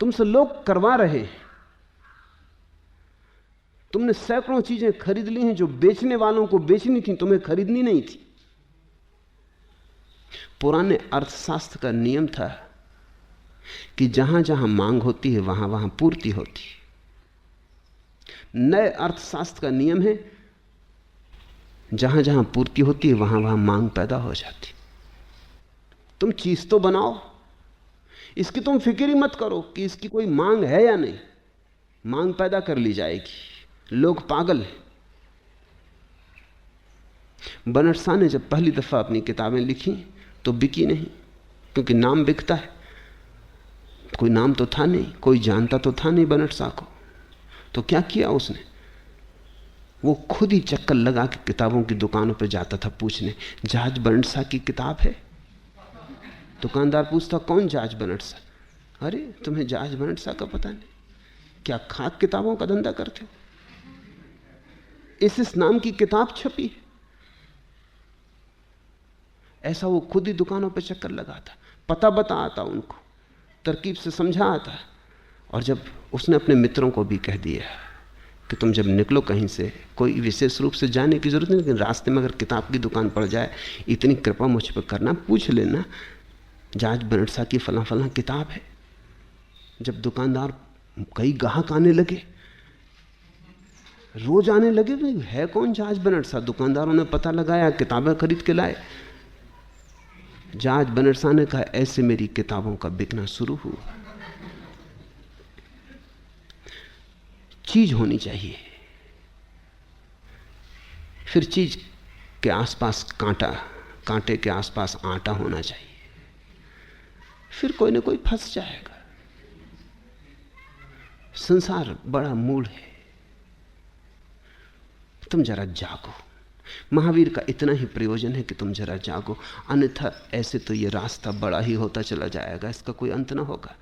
तुमसे लोग करवा रहे हैं। तुमने सैकड़ों चीजें खरीद ली हैं जो बेचने वालों को बेचनी थी, तुम्हें खरीदनी नहीं थी। पुराने अर्थशास्त्र का नियम था कि जहां जहां मांग होती है वहां वहां पूर्ति होती है। नए अर्थशास्त्र का नियम है, जहां जहां पूर्ति होती है वहां वहां मांग पैदा हो जाती। तुम चीज तो बनाओ, इसकी तुम फिक्र ही मत करो कि इसकी कोई मांग है या नहीं, मांग पैदा कर ली जाएगी। लोग पागल हैं। बनट शाह ने जब पहली दफा अपनी किताबें लिखी तो बिकी नहीं, क्योंकि नाम बिकता है। कोई नाम तो था नहीं, कोई जानता तो था नहीं बनट शाह को। तो क्या किया उसने? वो खुद ही चक्कर लगा के किताबों की दुकानों पर जाता था पूछने, जहाज बनट शाह की किताब है? दुकानदार पूछता, कौन जहाज बनट शाह? अरे तुम्हें जहाज बनट शाह का पता नहीं? क्या खाक किताबों का धंधा करते हो? इस नाम की किताब छपी है। ऐसा वो खुद ही दुकानों पर चक्कर लगाता, पता बता आता, उनको तरकीब से समझा आता। और जब उसने अपने मित्रों को भी कह दिया कि तुम जब निकलो कहीं से, कोई विशेष रूप से जाने की जरूरत नहीं, लेकिन रास्ते में अगर किताब की दुकान पड़ जाए, इतनी कृपा मुझ पर करना, पूछ लेना जहाज बनट शाह की फलां फलां किताब है। जब दुकानदार, कई ग्राहक आने लगे, रोज आने लगे, भाई है कौन जहाज बनट शाह? दुकानदारों ने पता लगाया, किताबें खरीद के लाए। जहाज बनट शाह ने कहा, ऐसे मेरी किताबों का बिकना शुरू हुआ। चीज होनी चाहिए, फिर चीज के आसपास कांटा, कांटे के आसपास आटा होना चाहिए, फिर कोई ना कोई फंस जाएगा। संसार बड़ा मूढ़ है। तुम जरा जागो। महावीर का इतना ही प्रयोजन है कि तुम जरा जागो, अन्यथा ऐसे तो ये रास्ता बड़ा ही होता चला जाएगा, इसका कोई अंत ना होगा।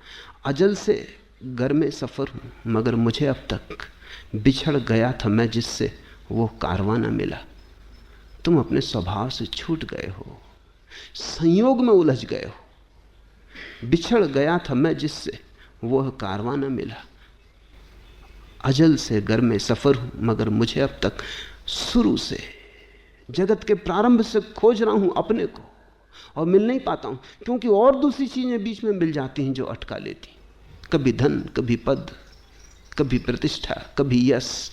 अजल से घर में सफर हूं, मगर मुझे अब तक बिछड़ गया था मैं जिससे, वो कारवां न मिला। तुम अपने स्वभाव से छूट गए हो, संयोग में उलझ गए हो। बिछड़ गया था मैं जिससे, वो कारवां न मिला। अजल से घर में सफर हूं, मगर मुझे अब तक शुरू से, जगत के प्रारंभ से खोज रहा हूं अपने को, और मिल नहीं पाता हूं, क्योंकि और दूसरी चीजें बीच में मिल जाती हैं जो अटका लेती। कभी धन, कभी पद, कभी प्रतिष्ठा, कभी यश,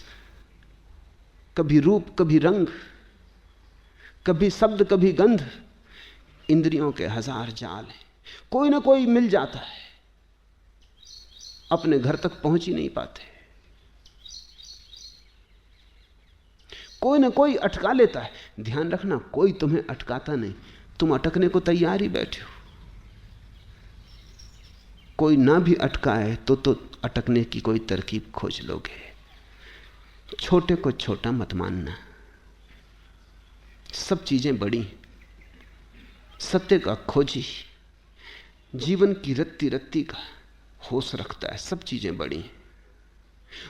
कभी रूप, कभी रंग, कभी शब्द, कभी गंध। इंद्रियों के हजार जाल हैं, कोई ना कोई मिल जाता है, अपने घर तक पहुंच ही नहीं पाते। कोई ना कोई अटका लेता है। ध्यान रखना, कोई तुम्हें अटकाता नहीं, तुम अटकने को तैयार ही बैठे हो। कोई ना भी अटकाए तो अटकने की कोई तरकीब खोज लोगे। छोटे को छोटा मत मानना, सब चीजें बड़ी। सत्य का खोजी जीवन की रत्ती रत्ती का होश रखता है। सब चीजें बड़ी हैं,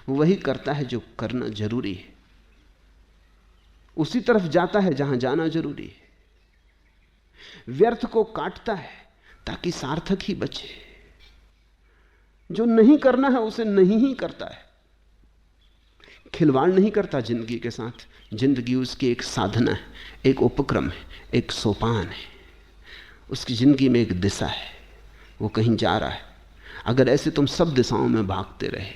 वही करता है जो करना जरूरी है, उसी तरफ जाता है जहां जाना जरूरी है। व्यर्थ को काटता है ताकि सार्थक ही बचे। जो नहीं करना है उसे नहीं ही करता है, खिलवाड़ नहीं करता जिंदगी के साथ। जिंदगी उसकी एक साधना है, एक उपक्रम है, एक सोपान है। उसकी जिंदगी में एक दिशा है, वो कहीं जा रहा है। अगर ऐसे तुम सब दिशाओं में भागते रहे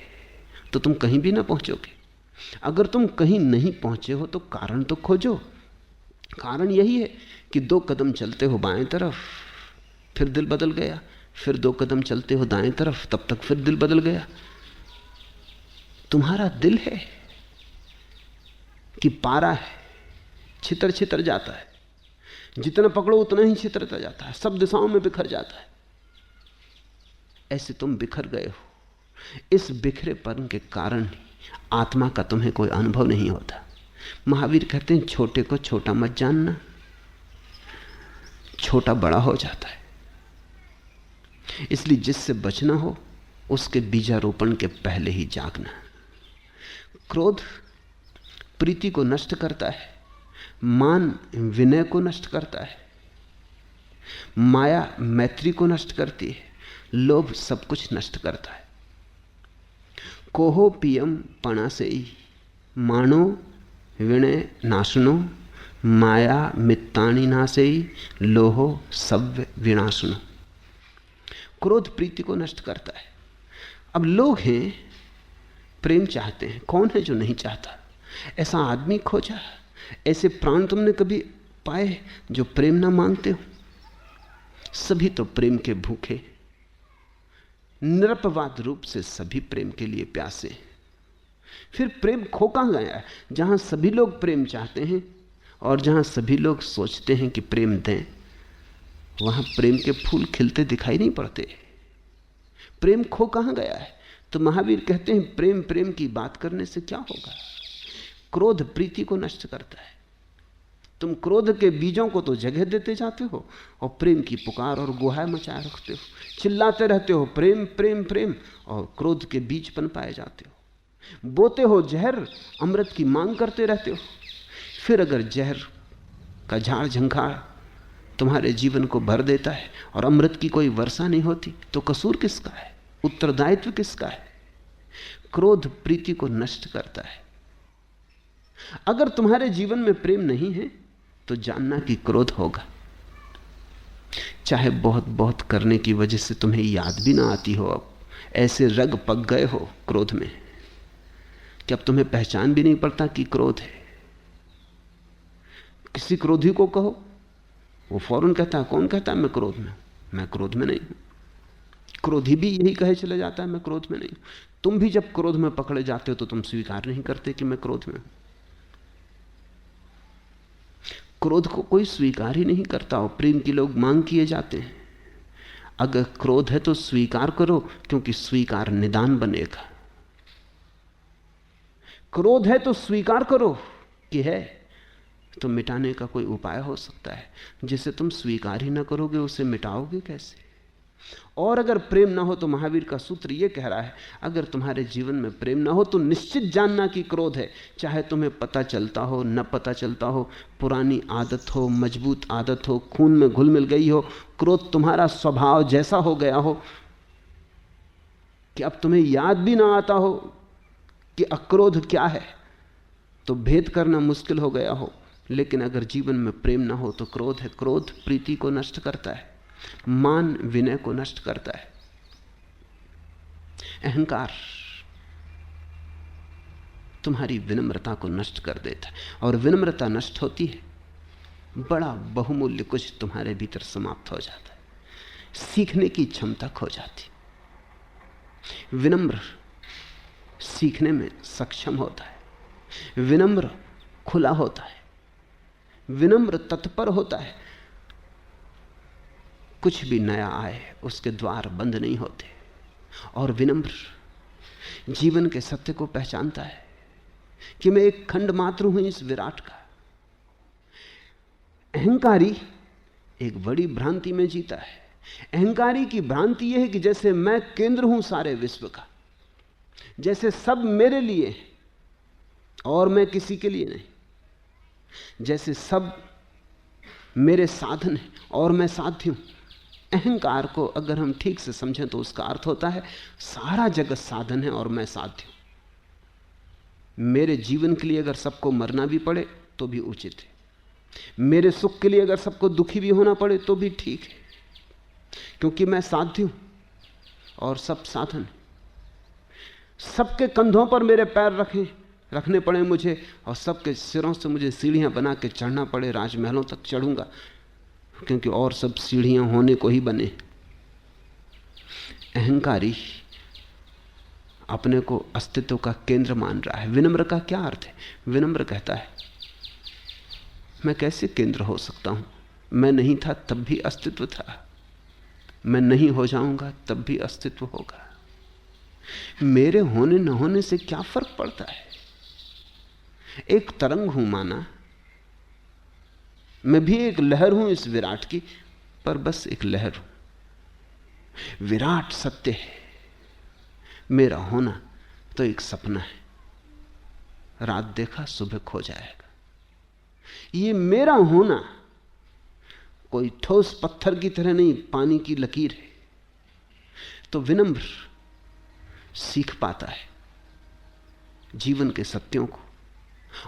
तो तुम कहीं भी ना पहुंचोगे। अगर तुम कहीं नहीं पहुंचे हो तो कारण तो खोजो। कारण यही है कि 2 कदम चलते हो बाएं तरफ, फिर दिल बदल गया, फिर 2 कदम चलते हो दाएं तरफ, तब तक फिर दिल बदल गया। तुम्हारा दिल है कि पारा है, छितर छितर जाता है, जितना पकड़ो उतना ही छितरता जाता है, सब दिशाओं में बिखर जाता है। ऐसे तुम बिखर गए हो। इस बिखरेपन के कारण आत्मा का तुम्हें कोई अनुभव नहीं होता। महावीर कहते हैं छोटे को छोटा मत जानना, छोटा बड़ा हो जाता है। इसलिए जिससे बचना हो उसके बीजारोपण के पहले ही जागना। क्रोध प्रीति को नष्ट करता है, मान विनय को नष्ट करता है, माया मैत्री को नष्ट करती है, लोभ सब कुछ नष्ट करता है। कोहो पियम पणासेई मानो विनय नाशनो माया मित्तानि नासेई लोहो सव्य विनाशनो। क्रोध प्रीति को नष्ट करता है। अब लोग हैं प्रेम चाहते हैं, कौन है जो नहीं चाहता? ऐसा आदमी खोजा, ऐसे प्राण तुमने कभी पाए जो प्रेम ना मांगते हो? सभी तो प्रेम के भूखे, निरपवाद रूप से सभी प्रेम के लिए प्यासे। फिर प्रेम खो कहां गया है? जहां सभी लोग प्रेम चाहते हैं और जहां सभी लोग सोचते हैं कि प्रेम दें, वहां प्रेम के फूल खिलते दिखाई नहीं पड़ते। प्रेम खो कहां गया है? तो महावीर कहते हैं प्रेम प्रेम की बात करने से क्या होगा? क्रोध प्रीति को नष्ट करता है। तुम क्रोध के बीजों को तो जगह देते जाते हो और प्रेम की पुकार और गुहार मचाए रखते हो, चिल्लाते रहते हो प्रेम प्रेम प्रेम, और क्रोध के बीज पनपाए जाते हो। बोते हो जहर, अमृत की मांग करते रहते हो। फिर अगर जहर का झाड़ झंखाड़ तुम्हारे जीवन को भर देता है और अमृत की कोई वर्षा नहीं होती, तो कसूर किसका है? उत्तरदायित्व किसका है? क्रोध प्रीति को नष्ट करता है। अगर तुम्हारे जीवन में प्रेम नहीं है तो जानना कि क्रोध होगा। चाहे बहुत बहुत करने की वजह से तुम्हें याद भी ना आती हो, अब ऐसे रग पक गए हो क्रोध में कि अब तुम्हें पहचान भी नहीं पड़ता कि क्रोध है। किसी क्रोधी को कहो, वो फौरन कहता है, कौन कहता है मैं क्रोध में? मैं क्रोध में नहीं हूं। क्रोधी भी यही कहे चले जाता है मैं क्रोध में नहीं हूं। तुम भी जब क्रोध में पकड़े जाते हो तो तुम स्वीकार नहीं करते कि मैं क्रोध में हूं। क्रोध को कोई स्वीकार ही नहीं करता और प्रेम की लोग मांग किए जाते हैं। अगर क्रोध है तो स्वीकार करो, क्योंकि स्वीकार निदान बनेगा। क्रोध है तो स्वीकार करो कि है, तो मिटाने का कोई उपाय हो सकता है। जिसे तुम स्वीकार ही ना करोगे उसे मिटाओगे कैसे? और अगर प्रेम ना हो तो महावीर का सूत्र यह कह रहा है, अगर तुम्हारे जीवन में प्रेम ना हो तो निश्चित जानना कि क्रोध है। चाहे तुम्हें पता चलता हो न पता चलता हो, पुरानी आदत हो, मजबूत आदत हो, खून में घुल मिल गई हो, क्रोध तुम्हारा स्वभाव जैसा हो गया हो कि अब तुम्हें याद भी ना आता हो कि अक्रोध क्या है, तो भेद करना मुश्किल हो गया हो। लेकिन अगर जीवन में प्रेम ना हो तो क्रोध है। क्रोध प्रीति को नष्ट करता है, मान विनय को नष्ट करता है, अहंकार तुम्हारी विनम्रता को नष्ट कर देता है। और विनम्रता नष्ट होती है, बड़ा बहुमूल्य कुछ तुम्हारे भीतर समाप्त हो जाता है, सीखने की क्षमता खो जाती। विनम्र सीखने में सक्षम होता है, विनम्र खुला होता है, विनम्र तत्पर होता है। कुछ भी नया आए उसके द्वार बंद नहीं होते। और विनम्र जीवन के सत्य को पहचानता है कि मैं एक खंड मात्र हूं इस विराट का। अहंकारी एक बड़ी भ्रांति में जीता है। अहंकारी की भ्रांति यह है कि जैसे मैं केंद्र हूं सारे विश्व का, जैसे सब मेरे लिए और मैं किसी के लिए नहीं, जैसे सब मेरे साधन हैं और मैं साध्य हूं। अहंकार को अगर हम ठीक से समझें तो उसका अर्थ होता है सारा जगत साधन है और मैं साध्य हूं। मेरे जीवन के लिए अगर सबको मरना भी पड़े तो भी उचित है, मेरे सुख के लिए अगर सबको दुखी भी होना पड़े तो भी ठीक है, क्योंकि मैं साध्य हूं और सब साधन। सबके कंधों पर मेरे पैर रखें रखने पड़े मुझे और सबके सिरों से मुझे सीढ़ियां बना के चढ़ना पड़े, राजमहलों तक चढ़ूंगा, क्योंकि और सब सीढ़ियां होने को ही बने। अहंकारी अपने को अस्तित्व का केंद्र मान रहा है। विनम्र का क्या अर्थ है? विनम्र कहता है मैं कैसे केंद्र हो सकता हूं? मैं नहीं था तब भी अस्तित्व था, मैं नहीं हो जाऊंगा तब भी अस्तित्व होगा। मेरे होने न होने से क्या फर्क पड़ता है? एक तरंग हूं माना, मैं भी एक लहर हूं इस विराट की, पर बस एक लहर हूं। विराट सत्य है, मेरा होना तो एक सपना है। रात देखा सुबह खो जाएगा। ये मेरा होना कोई ठोस पत्थर की तरह नहीं, पानी की लकीर है। तो विनम्र सीख पाता है जीवन के सत्यों को,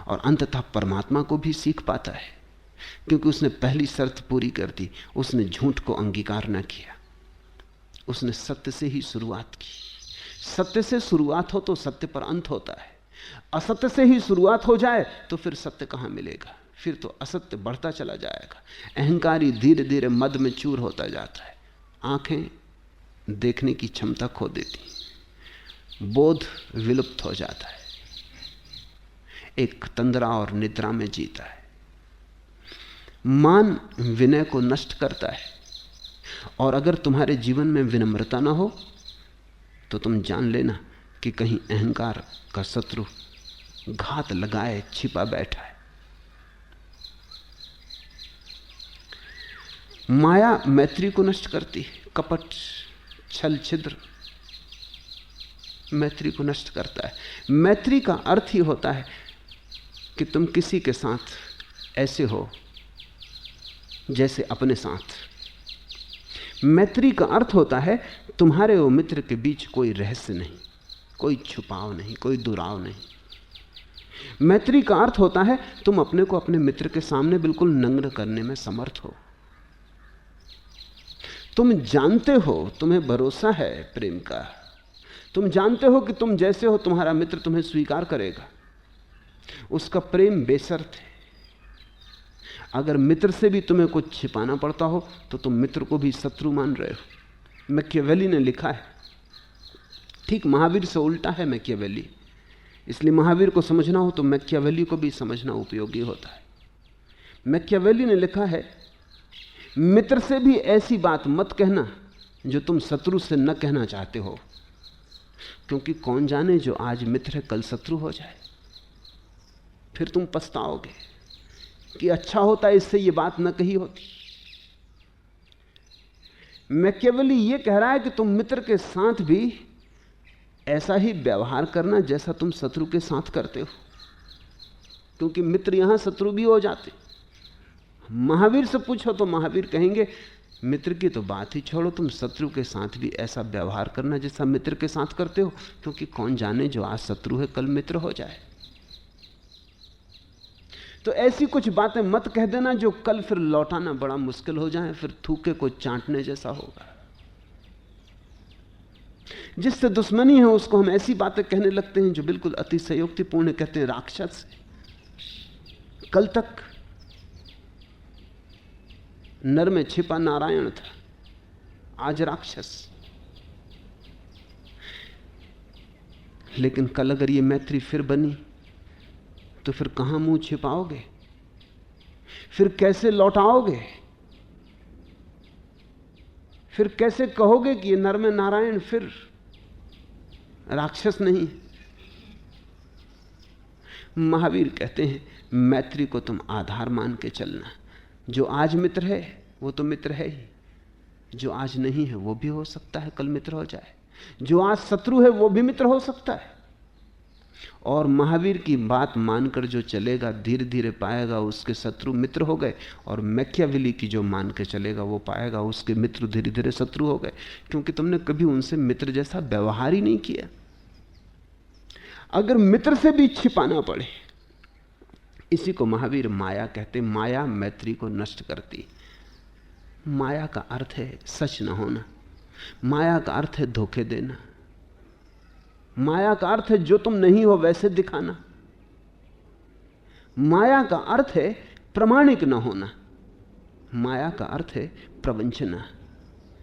और अंततः परमात्मा को भी सीख पाता है, क्योंकि उसने पहली शर्त पूरी कर दी। उसने झूठ को अंगीकार न किया, उसने सत्य से ही शुरुआत की। सत्य से शुरुआत हो तो सत्य पर अंत होता है। असत्य से ही शुरुआत हो जाए तो फिर सत्य कहां मिलेगा? फिर तो असत्य बढ़ता चला जाएगा। अहंकारी धीरे धीरे मद में चूर होता जाता है। आंखें देखने की क्षमता खो देती, बोध विलुप्त हो जाता है, एक तंद्रा और निद्रा में जीता है। मान विनय को नष्ट करता है, और अगर तुम्हारे जीवन में विनम्रता ना हो तो तुम जान लेना कि कहीं अहंकार का शत्रु घात लगाए छिपा बैठा है। माया मैत्री को नष्ट करती है। कपट, छल, छिद्र मैत्री को नष्ट करता है। मैत्री का अर्थ ही होता है कि तुम किसी के साथ ऐसे हो जैसे अपने साथ। मैत्री का अर्थ होता है तुम्हारे और मित्र के बीच कोई रहस्य नहीं, कोई छुपाव नहीं, कोई दुराव नहीं। मैत्री का अर्थ होता है तुम अपने को अपने मित्र के सामने बिल्कुल नग्न करने में समर्थ हो। तुम जानते हो, तुम्हें भरोसा है प्रेम का, तुम जानते हो कि तुम जैसे हो तुम्हारा मित्र तुम्हें स्वीकार करेगा। उसका प्रेम बेशर्त है। अगर मित्र से भी तुम्हें कुछ छिपाना पड़ता हो तो तुम मित्र को भी शत्रु मान रहे हो। मैकियावेली ने लिखा है, ठीक महावीर से उल्टा है मैकियावेली, इसलिए महावीर को समझना हो तो मैकियावेली को भी समझना उपयोगी होता है। मैकियावेली ने लिखा है, मित्र से भी ऐसी बात मत कहना जो तुम शत्रु से न कहना चाहते हो, क्योंकि कौन जाने जो आज मित्र है कल शत्रु हो जाए। फिर तुम पछताओगे कि अच्छा होता इससे ये बात न कही होती। मैकियावेली ये कह रहा है कि तुम मित्र के साथ भी ऐसा ही व्यवहार करना जैसा तुम शत्रु के साथ करते हो, क्योंकि मित्र यहां शत्रु भी हो जाते। महावीर से पूछो तो महावीर कहेंगे मित्र की तो बात ही छोड़ो, तुम शत्रु के साथ भी ऐसा व्यवहार करना जैसा मित्र के साथ करते हो, क्योंकि कौन जाने जो आज शत्रु है कल मित्र हो जाए। तो ऐसी कुछ बातें मत कह देना जो कल फिर लौटाना बड़ा मुश्किल हो जाए, फिर थूके को चाटने जैसा होगा। जिससे दुश्मनी है उसको हम ऐसी बातें कहने लगते हैं जो बिल्कुल अतिशयोक्तिपूर्ण, कहते हैं राक्षस। कल तक नर में छिपा नारायण था, आज राक्षस। लेकिन कल अगर ये मैत्री फिर बनी तो फिर कहां मुंह छिपाओगे? फिर कैसे लौटाओगे? फिर कैसे कहोगे कि ये नर में नारायण फिर राक्षस नहीं? महावीर कहते हैं मैत्री को तुम आधार मान के चलना। जो आज मित्र है वो तो मित्र है ही, जो आज नहीं है वो भी हो सकता है कल मित्र हो जाए, जो आज शत्रु है वो भी मित्र हो सकता है। और महावीर की बात मानकर जो चलेगा धीरे धीरे पाएगा उसके शत्रु मित्र हो गए, और मैकियावेली की जो मान के चलेगा वो पाएगा उसके मित्र धीरे धीरे शत्रु हो गए, क्योंकि तुमने कभी उनसे मित्र जैसा व्यवहार ही नहीं किया। अगर मित्र से भी छिपाना पड़े, इसी को महावीर माया कहते। माया मैत्री को नष्ट करती। माया का अर्थ है सच न होना, माया का अर्थ है धोखे देना, माया का अर्थ है जो तुम नहीं हो वैसे दिखाना। माया का अर्थ है प्रामाणिक न होना, माया का अर्थ है प्रवंचना,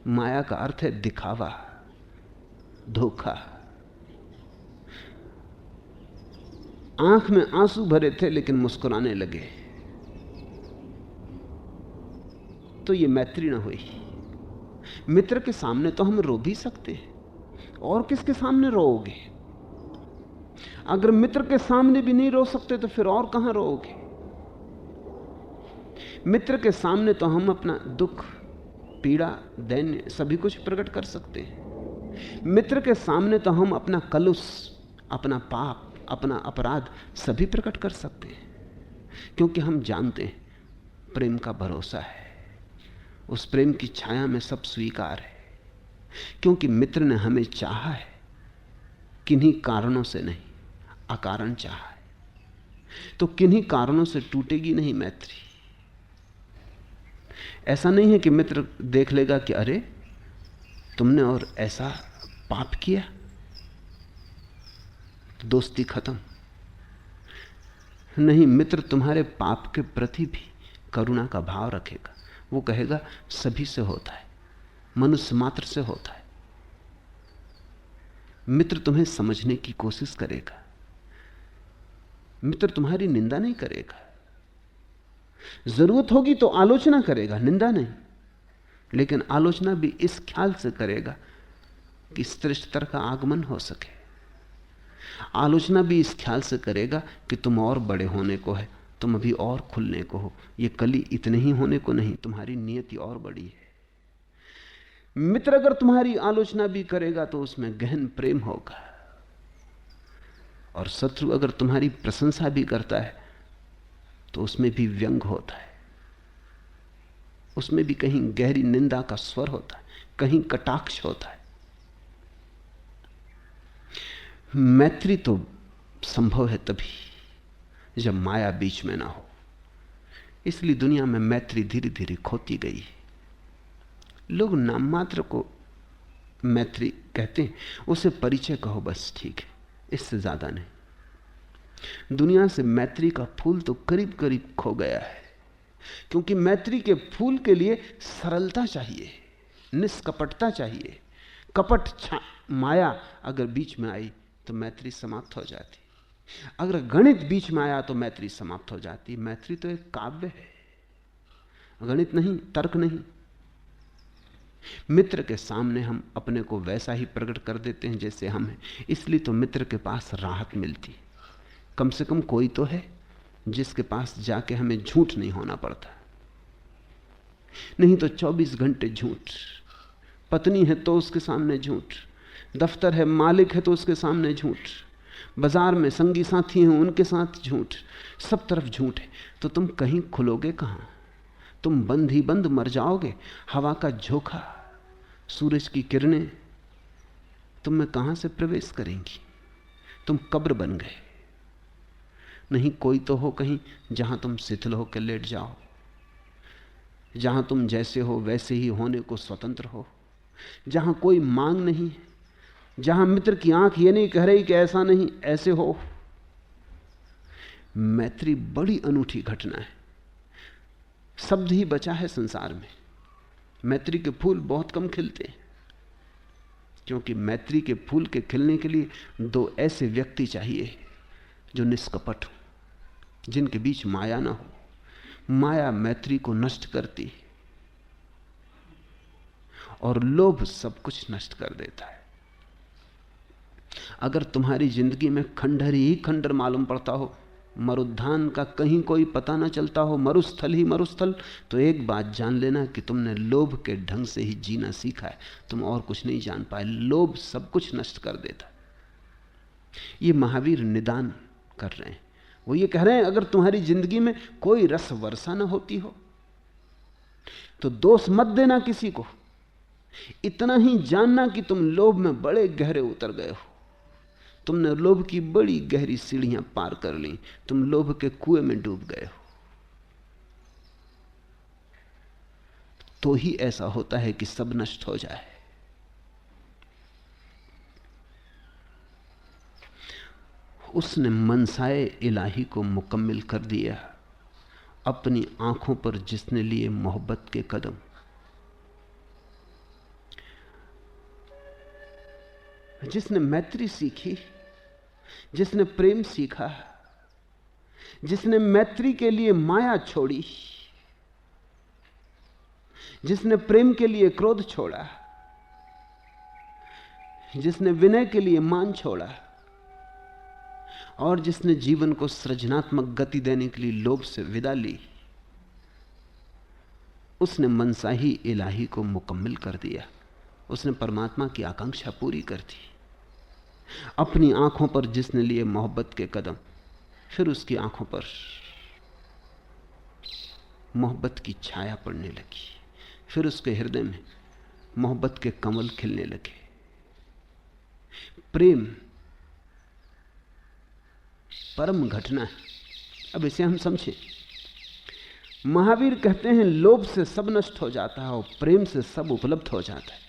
माया का अर्थ है दिखावा, धोखा। आंख में आंसू भरे थे लेकिन मुस्कुराने लगे, तो ये मैत्री ना हुई। मित्र के सामने तो हम रो भी सकते हैं, और किसके सामने रोओगे? अगर मित्र के सामने भी नहीं रो सकते तो फिर और कहां रोओगे? मित्र के सामने तो हम अपना दुख, पीड़ा, दैन्य सभी कुछ प्रकट कर सकते हैं। मित्र के सामने तो हम अपना कलुष, अपना पाप, अपना अपराध सभी प्रकट कर सकते हैं, क्योंकि हम जानते हैं प्रेम का भरोसा है, उस प्रेम की छाया में सब स्वीकार है। क्योंकि मित्र ने हमें चाहा है, किन्हीं कारणों से नहीं, अकारण चाहा है, तो किन्हीं कारणों से टूटेगी नहीं मैत्री। ऐसा नहीं है कि मित्र देख लेगा कि अरे तुमने और ऐसा पाप किया, तो दोस्ती खत्म। नहीं, मित्र तुम्हारे पाप के प्रति भी करुणा का भाव रखेगा। वो कहेगा सभी से होता है, मनुष्य मात्र से होता है। मित्र तुम्हें समझने की कोशिश करेगा, मित्र तुम्हारी निंदा नहीं करेगा। जरूरत होगी तो आलोचना करेगा, निंदा नहीं, लेकिन आलोचना भी इस ख्याल से करेगा कि श्रेष्ठतर का आगमन हो सके। आलोचना भी इस ख्याल से करेगा कि तुम और बड़े होने को है, तुम अभी और खुलने को हो, ये कली इतने ही होने को नहीं, तुम्हारी नियति और बड़ी है। मित्र अगर तुम्हारी आलोचना भी करेगा तो उसमें गहन प्रेम होगा, और शत्रु अगर तुम्हारी प्रशंसा भी करता है तो उसमें भी व्यंग होता है, उसमें भी कहीं गहरी निंदा का स्वर होता है, कहीं कटाक्ष होता है। मैत्री तो संभव है तभी जब माया बीच में ना हो। इसलिए दुनिया में मैत्री धीरे धीरे खोती गई है। लोग नाम मात्र को मैत्री कहते हैं, उसे परिचय कहो बस, ठीक है, इससे ज्यादा नहीं। दुनिया से मैत्री का फूल तो करीब करीब खो गया है, क्योंकि मैत्री के फूल के लिए सरलता चाहिए, निष्कपटता चाहिए। कपट माया अगर बीच में आई तो मैत्री समाप्त हो जाती, अगर गणित बीच में आया तो मैत्री समाप्त हो जाती। मैत्री तो एक काव्य है, गणित नहीं, तर्क नहीं। मित्र के सामने हम अपने को वैसा ही प्रकट कर देते हैं जैसे हम हैं, इसलिए तो मित्र के पास राहत मिलती। कम से कम कोई तो है जिसके पास जाके हमें झूठ नहीं होना पड़ता। नहीं तो 24 घंटे झूठ, पत्नी है तो उसके सामने झूठ, दफ्तर है, मालिक है तो उसके सामने झूठ, बाजार में संगी साथी हैं उनके साथ झूठ, सब तरफ झूठ है। तो तुम कहीं खुलोगे कहां? तुम बंद ही बंद मर जाओगे। हवा का झोंका, सूरज की किरणें तुम में कहां से प्रवेश करेंगी? तुम कब्र बन गए। नहीं, कोई तो हो कहीं जहां तुम शिथिल होकर लेट जाओ, जहां तुम जैसे हो वैसे ही होने को स्वतंत्र हो, जहां कोई मांग नहीं, जहां मित्र की आंख ये नहीं कह रही कि ऐसा नहीं ऐसे हो। मैत्री बड़ी अनूठी घटना है। शब्द ही बचा है संसार में। मैत्री के फूल बहुत कम खिलते हैं, क्योंकि मैत्री के फूल के खिलने के लिए दो ऐसे व्यक्ति चाहिए जो निष्कपट हो, जिनके बीच माया ना हो। माया मैत्री को नष्ट करती है और लोभ सब कुछ नष्ट कर देता है। अगर तुम्हारी जिंदगी में खंडहर ही खंडहर मालूम पड़ता हो, मरुद्धान का कहीं कोई पता ना चलता हो, मरुस्थल ही मरुस्थल, तो एक बात जान लेना कि तुमने लोभ के ढंग से ही जीना सीखा है, तुम और कुछ नहीं जान पाए। लोभ सब कुछ नष्ट कर देता। ये महावीर निदान कर रहे हैं। वो ये कह रहे हैं अगर तुम्हारी जिंदगी में कोई रस वर्षा ना होती हो तो दोष मत देना किसी को, इतना ही जानना कि तुम लोभ में बड़े गहरे उतर गए हो। तुमने लोभ की बड़ी गहरी सीढ़ियां पार कर ली, तुम लोभ के कुएं में डूब गए हो। तो ही ऐसा होता है कि सब नष्ट हो जाए। उसने मनसाए इलाही को मुकम्मिल कर दिया अपनी आंखों पर जिसने लिए मोहब्बत के कदम। जिसने मैत्री सीखी, जिसने प्रेम सीखा, जिसने मैत्री के लिए माया छोड़ी, जिसने प्रेम के लिए क्रोध छोड़ा, जिसने विनय के लिए मान छोड़ा, और जिसने जीवन को सृजनात्मक गति देने के लिए लोभ से विदा ली, उसने मनसाही इलाही को मुकम्मिल कर दिया। उसने परमात्मा की आकांक्षा पूरी कर दी। अपनी आंखों पर जिसने लिए मोहब्बत के कदम, फिर उसकी आंखों पर मोहब्बत की छाया पड़ने लगी, फिर उसके हृदय में मोहब्बत के कमल खिलने लगे। प्रेम परम घटना है। अब इसे हम समझें। महावीर कहते हैं लोभ से सब नष्ट हो जाता है और प्रेम से सब उपलब्ध हो जाता है।